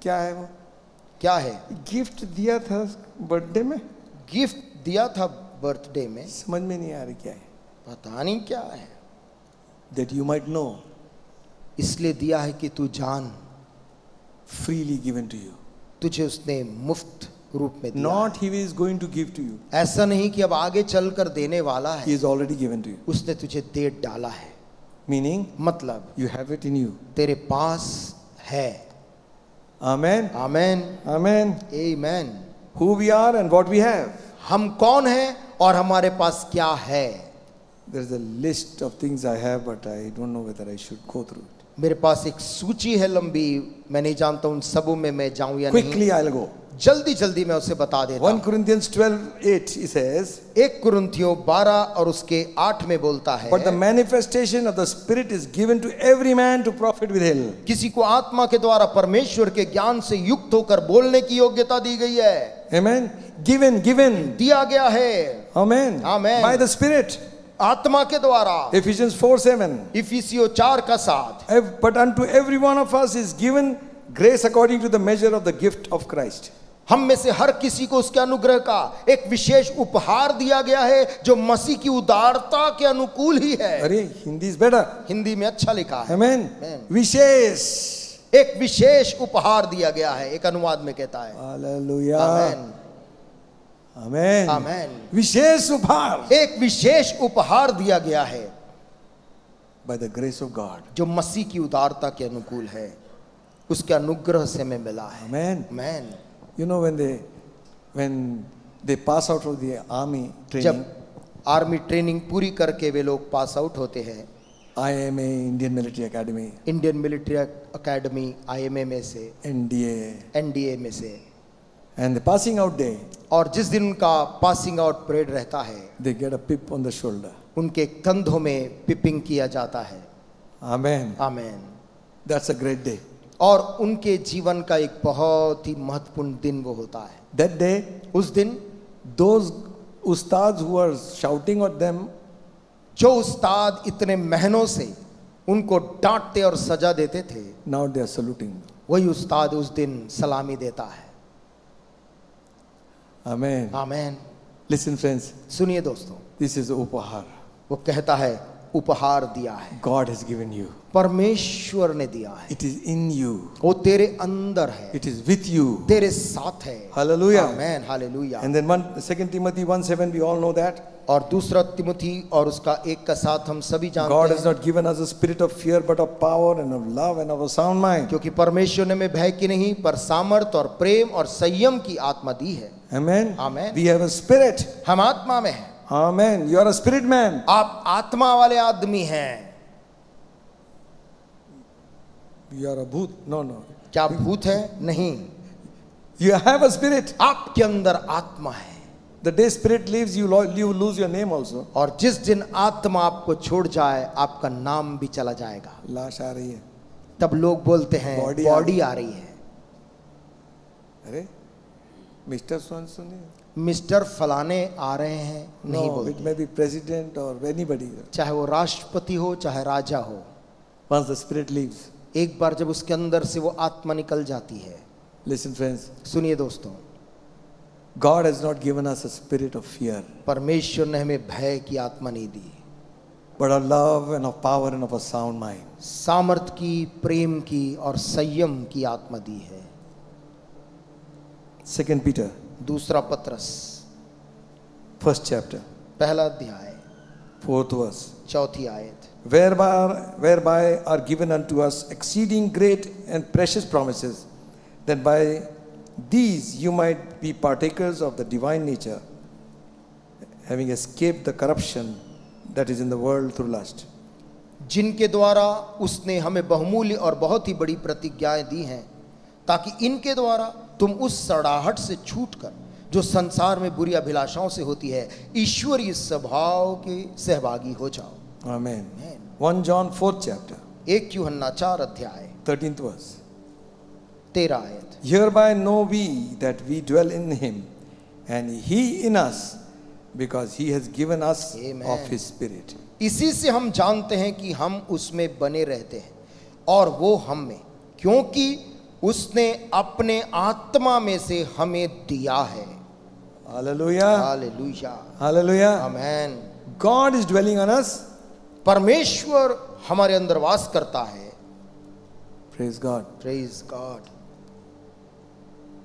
क्या है वो? क्या है? गिफ्ट दिया था बर्थडे में, गिफ्ट दिया था बर्थडे में, समझ में नहीं आ रही क्या है। पता नहीं क्या है। That you might know, इसलिए दिया है कि तू जान। freely given to you. तुझे उसने मुफ्त रूप में दिया। Not he is going to give to you. ऐसा नहीं कि अब आगे चलकर देने वाला He है, is already given to you. उसने तुझे दे डाला है। Meaning मतलब you have it in you. तेरे पास है। Amen. Amen. Amen. Amen. Who we are and what we have. हम कौन हैं और हमारे पास क्या है। There is a list of things I have, but I don't know whether I should go through it. मेरे पास एक सूची है लंबी, मैं नहीं जानता उन सबों में मैं जाऊं या नहीं। Quickly I'll go. जल्दी जल्दी मैं उसे बता देता 1 हूं। Corinthians 12:8 he says, 1 कुरिन्थियों 12 और उसके 8 में बोलता है, but the manifestation of the Spirit is given to every man to profit withal. किसी को आत्मा के द्वारा परमेश्वर के ज्ञान से युक्त होकर बोलने की योग्यता दी गई है। Amen. Given. दिया गया है। Amen. Amen. By the Spirit. आत्मा के द्वारा। Ephesians 4:7. इफिसियों 4 का 7। But unto every one of us is given grace according to the measure of the gift of Christ. हम में से हर किसी को उसके अनुग्रह का एक विशेष उपहार दिया गया है जो मसीह की उदारता के अनुकूल ही है। अरे हिंदी इज बेटर। हिंदी में अच्छा लिखा है। Amen. Amen. विशेष, एक विशेष उपहार दिया गया है, एक अनुवाद में कहता है। हालेलुया। आमेन। आमेन। आमेन। विशेष उपहार, एक विशेश उपहार दिया गया है by the grace of God. जो मसीह की उदारता के अनुकूल है, उसके अनुग्रह से हमें मिला है। Amen. Amen. You know when they pass out of the army training, जब आर्मी ट्रेनिंग पूरी करके वे लोग पास आउट होते हैं, IMA Indian Military Academy, Indian military academy IMA में से, NDA, NDA में से, and the passing out day, और जिस दिन उनका पासिंग आउट परेड रहता है, they get a pip on the shoulder. उनके कंधों में पिपिंग किया जाता है। Amen. Amen. That's a great day. और उनके जीवन का एक बहुत ही महत्वपूर्ण दिन वो होता है। That day, उस दिन those ustads who were shouting at them, जो उस्ताद इतने मेहनत से उनको डांटते और सजा देते थे, now they are saluting. वही उस्ताद उस दिन सलामी देता है। Amen. आमेन। Listen friends, सुनिए दोस्तों, this is उपहार. वो कहता है उपहार दिया है, God has given you. परमेश्वर ने दिया है, It is in you. वो तेरे अंदर है, It is with you. तेरे साथ है। Hallelujah. Amen. Hallelujah. And then 2 Timothy 1:7, we all know that. और दूसरा तिमुथी और उसका 1 का 7 हम सभी God जानते has हैं, not given us a spirit of fear, but of power and of love and of a sound mind. क्योंकि परमेश्वर ने हमें भय की नहीं पर सामर्थ और प्रेम और संयम की आत्मा दी है। Amen. Amen. We have a spirit. हम आत्मा में हैं। Amen. You are a spirit man. आप आत्मा वाले आदमी हैं। You are a bhoot. No. क्या आप भूत हैं? नहीं, You have a spirit. आपके अंदर आत्मा है। The day spirit leaves you, you lose your name also. और जिस दिन आत्मा आपको छोड़ जाए, आपका नाम भी चला जाएगा। लाश आ रही है। तब लोग बोलते हैं बॉडी बॉडी आ रही है। अरे मिस्टर सुनिए, मिस्टर फलाने आ रहे हैं, नहीं No, बोलते। it may be president or anybody. चाहे वो राष्ट्रपति हो, चाहे राजा हो, Once the spirit leaves. एक बार जब उसके अंदर से वो आत्मा निकल जाती है। Listen friends, सुनिए दोस्तों, God has not given us a spirit of fear, परमेश्वर ने हमें भय की आत्मा नहीं दी, but of love and of power and of a sound mind. सामर्थ की, प्रेम की और संयम की आत्मा दी है। 2 Peter, दूसरा पत्रस, 1st chapter, पहला अध्याय, 4th verse. 4th आयत। Whereby are given unto us exceeding great and precious promises, that by these you might be partakers of the divine nature, having escaped the corruption that is in the world through lust. जिनके द्वारा उसने हमें बहुमूल्य और बहुत ही बड़ी प्रतिज्ञाएं दी हैं, ताकि इनके द्वारा तुम उस सड़ाहट से छूटकर जो संसार में बुरी अभिलाषाओं से होती है, ईश्वरीय स्वभाव के सहभागी हो जाओ। Amen. 1 John 4th chapter, 1 यूहन्ना 4 अध्याय, 13th verse. 13 आयत। Hereby know we that we dwell in him, and he in us, because he has given us Amen. of his spirit. इसी से हम जानते हैं कि हम उसमें बने रहते हैं और वो हम में, क्योंकि उसने अपने आत्मा में से हमें दिया है। Hallelujah. Hallelujah. Hallelujah. Amen. God is dwelling on us. परमेश्वर हमारे अंदर वास करता है। Praise God. Praise God.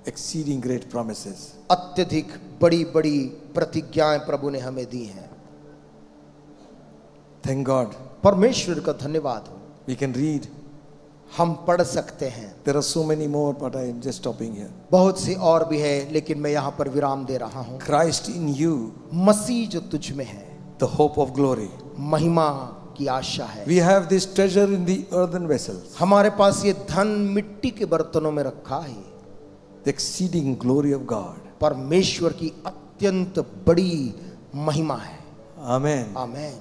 Exceeding great promises. अत्यधिक बड़ी बड़ी प्रतिज्ञाएं प्रभु ने हमें दी हैं। Thank God. परमेश्वर का धन्यवाद हो। We can read. हम पढ़ सकते हैं। There are so many more, but I am just stopping here. बहुत सी और भी है, लेकिन मैं यहाँ पर विराम दे रहा हूँ। Christ in you, मसीह जो तुझ में है, the hope of glory. महिमा की आशा है। We have this treasure in the earthen vessels. हमारे पास ये धन मिट्टी के बर्तनों में रखा है। the exceeding glory of God. परमेश्वर की अत्यंत बड़ी महिमा है. Amen. Amen.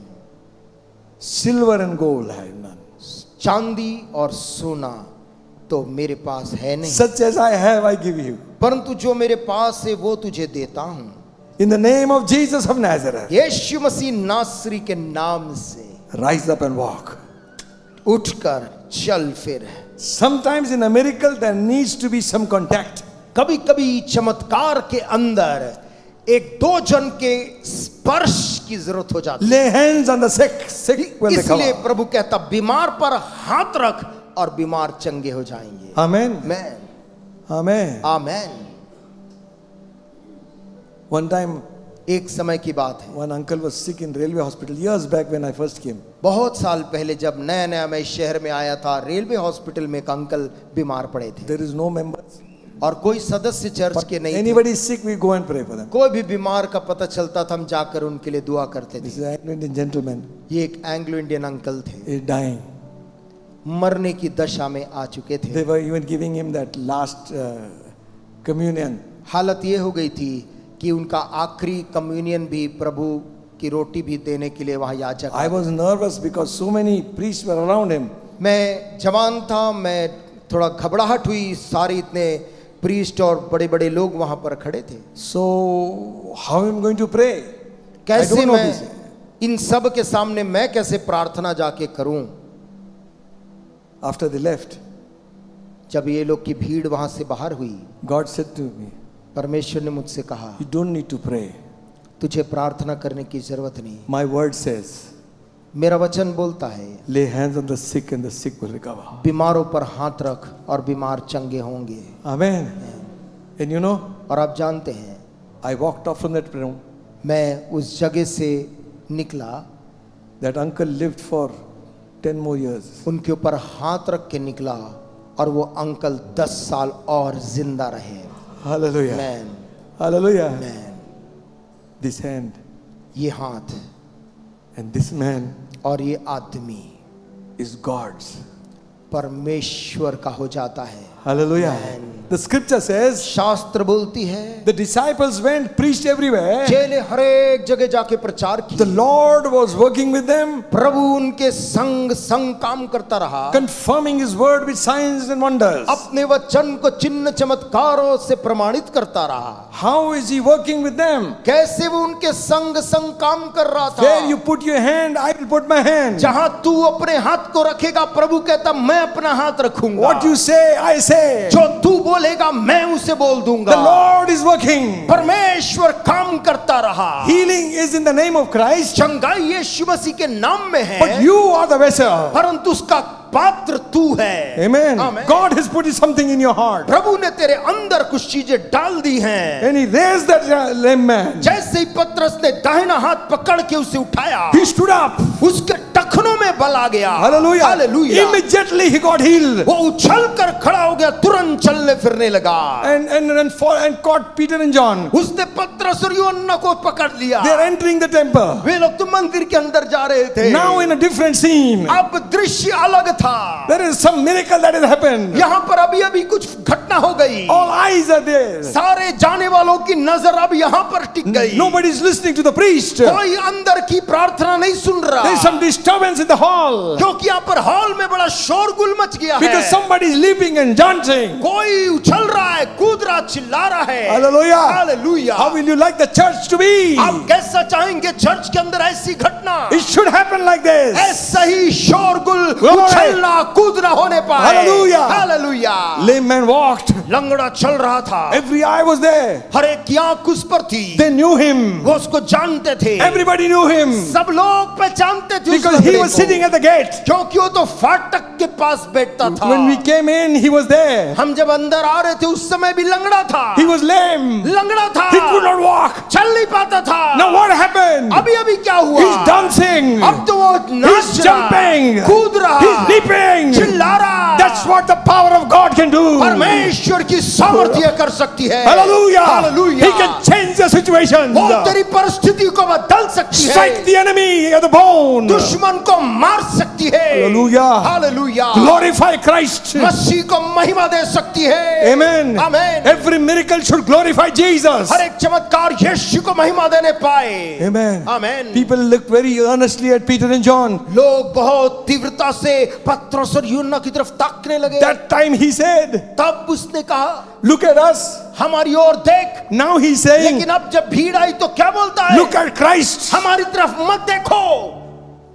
Silver and gold I have none. चांदी और सोना तो मेरे पास है नहीं, Such as I have, I give you. परंतु जो मेरे पास है वो तुझे देता हूँ. In the name of Jesus of Nazareth, यीशु मसीह नासरी के नाम से rise up and walk. उठकर चल फिर. Sometimes in a miracle there needs to be some contact. कभी कभी चमत्कार के अंदर एक दो जन के स्पर्श की जरूरत हो जाती है. Lay hands on the sick, sick will इसलिए recover. प्रभु कहता बीमार पर हाथ रख और बीमार चंगे हो जाएंगे. Amen. आमेन. Amen. आमेन. One time, एक समय की बात है, one uncle was sick in railway hospital years back when I first came. बहुत साल पहले जब नया नया मैं इस शहर में आया था, रेलवे हॉस्पिटल में एक अंकल बीमार पड़े थे There is no members. और कोई सदस्य चर्च के नहीं थे. Anybody is sick, we go and pray for them. कोई भी बीमार का पता चलता था हम जाकर उनके लिए दुआ करते This थे. is an Anglo-Indian gentleman. ये एक एंग्लो इंडियन अंकल थे, He is dying. मरने की दशा में आ चुके थे. They were even giving him that last communion. हालत ये हो गई थी कि उनका आखिरी कम्युनियन भी, प्रभु की रोटी भी देने के लिए वहां याचक. I was nervous because so many priests were around him. मैं जवान था, मैं थोड़ा घबराहट हुई, सारे इतने प्रीस्ट और बड़े बड़े लोग वहां पर खड़े थे. So how am I going to pray? I कैसे don't know मैं this. इन सब के सामने मैं कैसे प्रार्थना जाके करूं. After they left, जब ये लोग की भीड़ वहां से बाहर हुई, God said to me, परमेश्वर ने मुझसे कहा, you don't need to pray. तुझे प्रार्थना करने की जरूरत नहीं. My word says, मेरा वचन बोलता है, lay hands on the sick and the sick will recover. बीमारों पर हाथ रख और बीमार चंगे होंगे. Amen. And you know, और आप जानते हैं, I walked off from that room. मैं उस जगह से निकला, That uncle lived for 10 more years. उनके ऊपर हाथ रख के निकला और वो अंकल 10 साल और जिंदा रहे. Hallelujah. Man. Hallelujah. Man. This hand ये हाथ and this man और ये आदमी is God's. परमेश्वर का हो जाता है. Hallelujah. Amen. The scripture says, शास्त्र बोलती है, the disciples went, preached everywhere. चेले हर एक जगह जाके प्रचार The किए. Lord was working with them, प्रभु उनके संग संग काम करता रहा, confirming his word with signs and wonders. अपने वचन को चिन्ह चमत्कारों से प्रमाणित करता रहा. How is he working with them? कैसे वो उनके संग संग काम कर रहा था. Where you put your hand, I will put my hand. जहां तू अपने हाथ को रखेगा, प्रभु कहता मैं अपना हाथ रखूंगा. What you say, I say. जो तू बोलेगा मैं उसे बोल दूंगा. The Lord is working. परमेश्वर काम करता रहा. Healing is in the name of Christ, चंगाई यीशु मसीह के नाम में है, but you are the vessel. परंतु उसका पात्र तू है. Amen. Amen. God has put something in your heart. प्रभु ने तेरे अंदर कुछ चीजें डाल दी हैं. And he raised that lame man. जैसे ही पतरस ने दाहिना हाथ पकड़ के उसे उठाया, He stood up. उसके टखनों में बल आ गया. Hallelujah. Hallelujah. Immediately he got healed. वो उछल कर खड़ा हो गया, तुरंत चलने फिरने लगा. And caught Peter and John. उसने पतरस और यूहन्ना को पकड़ लिया. They are entering the temple. वे लोग तो मंदिर के अंदर जा रहे थे. Now in a different scene. अब दृश्य अलग था. There is some miracle that has happened. यहाँ पर अभी अभी कुछ घटना हो गई. All eyes are there. सारे जाने वालों की नजर अब यहाँ पर टिक गई. Nobody is listening to the priest. कोई अंदर की प्रार्थना नहीं सुन रहा. There is some disturbance in the hall. क्योंकि यहाँ पर हॉल में बड़ा शोरगुल मच गया है. Because somebody is leaping and dancing. कोई उछल रहा है, कूद रहा, चिल्ला रहा है. Hallelujah. Hallelujah. How will you like the church to be? आप कैसा चाहेंगे चर्च के अंदर ऐसी घटना? It should happen like this. ऐसा ही शोरगुल, Glory. उछलना, कूदना होने पाए. Hallelujah. Hallelujah. Lame man walked. लंगड़ा चल रहा था. Every eye was there. हर एक की आंख उस पर थी. They knew him. वो उसको जानते थे. Everybody knew him. सब लोग पहचानते थे Because उस he लंगड़े was को. sitting at the gate. क्योंकि वो तो फाटक के पास बैठता था. When we came in, he was there. हम जब अंदर आ रहे थे उस समय भी लंगड़ा था. He was lame. लंगड़ा था. He could not walk. चल नहीं पाता था. Now what happened? अभी अभी क्या हुआ? He's dancing. अब तो वो नाच He's रहा, jumping. कूद रहा, He's leaping. चिल्ला रहा. That's what the power of God can do. परमेश्वर की सामर्थ्य कर सकती है. Hallelujah. Hallelujah. He can change the situation. वो तेरी परिस्थिति को बदल सकती है. Strike the enemy of the bone. दुश्मन को मार सकती है. Hallelujah. Hallelujah. glorify Christ. मसीह को महिमा दे सकती है। Amen. Amen. Every miracle should glorify Jesus. हर एक चमत्कार यीशु को महिमा देने पाए। Amen. Amen. People looked very earnestly at Peter and John. लोग बहुत तीव्रता से पतरस और यूहन्ना की तरफ ताकने लगे। That time he said, तब उसने कहा, look at us. हमारी ओर देख। Now he's saying, लेकिन अब जब भीड़ आई तो क्या बोलता है? look at Christ. हमारी तरफ मत देखो,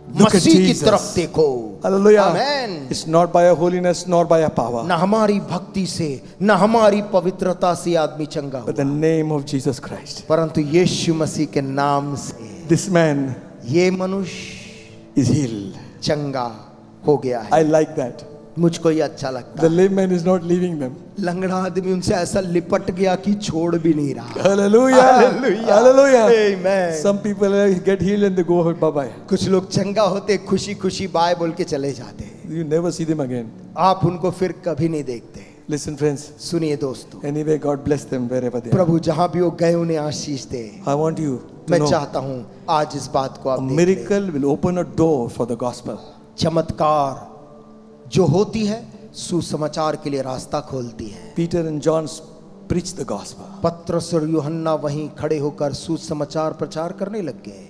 Look at मसीह की Jesus. तरफ देखो। Hallelujah. Amen. It's not by our holiness nor by our power, न हमारी भक्ति से, न हमारी पवित्रता से आदमी चंगा but the हुआ, name of Jesus Christ. परंतु यीशु मसीह के नाम से This man ये मनुष्य is healed. चंगा हो गया है। I like that. मुझको ये अच्छा लगता The है। lame man is not leaving them. लंगड़ा आदमी उनसे ऐसा लिपट गया कि छोड़ भी नहीं रहा। Hallelujah. Hallelujah. Hallelujah. Amen. Some people get healed and they go bye bye. कुछ लोग चंगा होते खुशी खुशी बाय बोल के चले जाते हैं। You never see them again. आप उनको फिर कभी नहीं देखते। Listen, friends. सुनिए दोस्तों, Anyway, God bless them wherever they are. प्रभु जहां भी वो गए उन्हें आशीष दे। I want you to मैं know चाहता हूं आज इस बात को a आप देख लें। miracle will open a door for the gospel. चमत्कार जो होती है सुसमाचार के लिए रास्ता खोलती है। Peter and John preached the gospel. पतरस और यूहन्ना वहीं खड़े होकर सुसमाचार प्रचार करने लग गए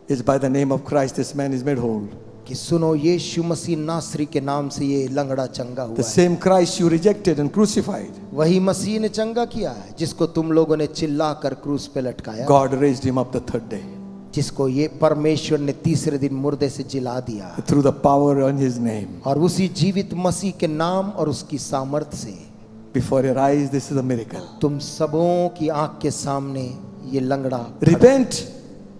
It's by the name of Christ this man is made whole. कि सुनो, यीशु मसीह नासरी के नाम से ये लंगड़ा चंगा The हुआ है। same Christ you rejected and crucified, वही मसीह ने चंगा किया है जिसको तुम लोगों ने चिल्ला कर क्रूस पे लटकाया, God raised him up the third day जिसको ये परमेश्वर ने तीसरे दिन मुर्दे से जिला दिया, through the power on his name. और उसी जीवित मसीह के नाम और उसकी सामर्थ से Before your eyes, this is a miracle. तुम सबों की आंख के सामने ये लंगड़ा, Repent,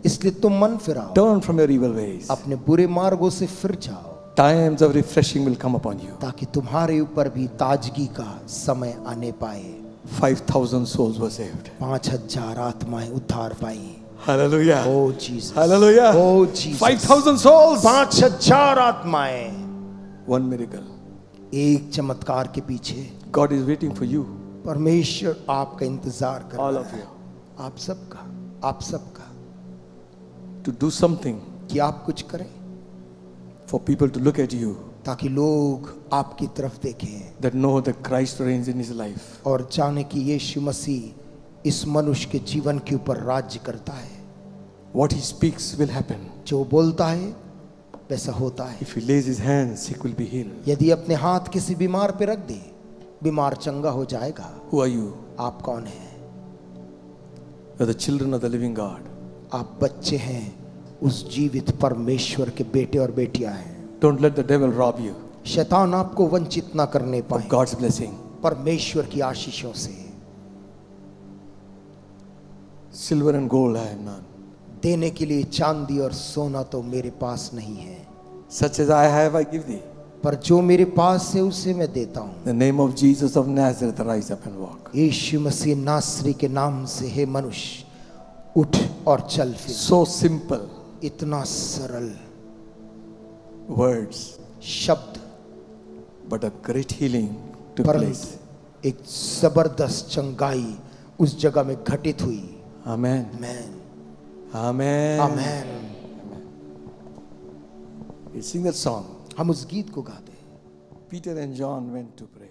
इसलिए तुम मन फिराओ, turn from your evil ways. अपने बुरे मार्गों से फिर जाओ, Times of refreshing will come upon you. ताकि तुम्हारे ऊपर भी ताजगी का समय आने पाए। 5,000 souls were saved. 5,000 आत्माएं उद्धार पाई। Hallelujah. ओ जीसस, Hallelujah. ओ जीसस, 5,000 souls. 5,000 आत्माएं। One miracle. एक चमत्कार के पीछे God is waiting for you. परमेश्वर आपका इंतजार कर All रहा of है। you. आप सबका To do something कि आप कुछ करें for people to look at you ताकि लोग आपकी तरफ देखें that know that Christ reigns in his life. और जाने कि यीशु मसीह इस मनुष्य के जीवन के ऊपर राज्य करता है। What he speaks will happen. जो बोलता है वैसा होता है। If he lays his hands, sick will be healed. यदि अपने हाथ किसी बीमार पे रख दे, बीमार चंगा हो जाएगा। Who are you? आप कौन हैं? You are the children of the living God. आप बच्चे हैं उस जीवित परमेश्वर के बेटे और बेटियां हैं। Don't let the devil rob you शैतान आपको वंचित ना करने of पाए God's blessing. परमेश्वर की आशीषों से। Silver and gold I have none. देने के लिए चांदी और सोना तो मेरे पास नहीं है, Such as I have, I give thee. पर जो मेरे पास है उसे मैं देता हूँ। In the name of Jesus of Nazareth, rise up and walk. यीशु मसीह नासरी के नाम से हे मनुष्य उठ और चल फिर। So simple इतना सरल words, शब्द, but a great healing took place. परंतु एक जबरदस्त चंगाई उस जगह में घटित हुई। Amen. Amen, Amen. Amen. We sing that song. हम उस गीत को गाते हैं। Peter and John went to pray.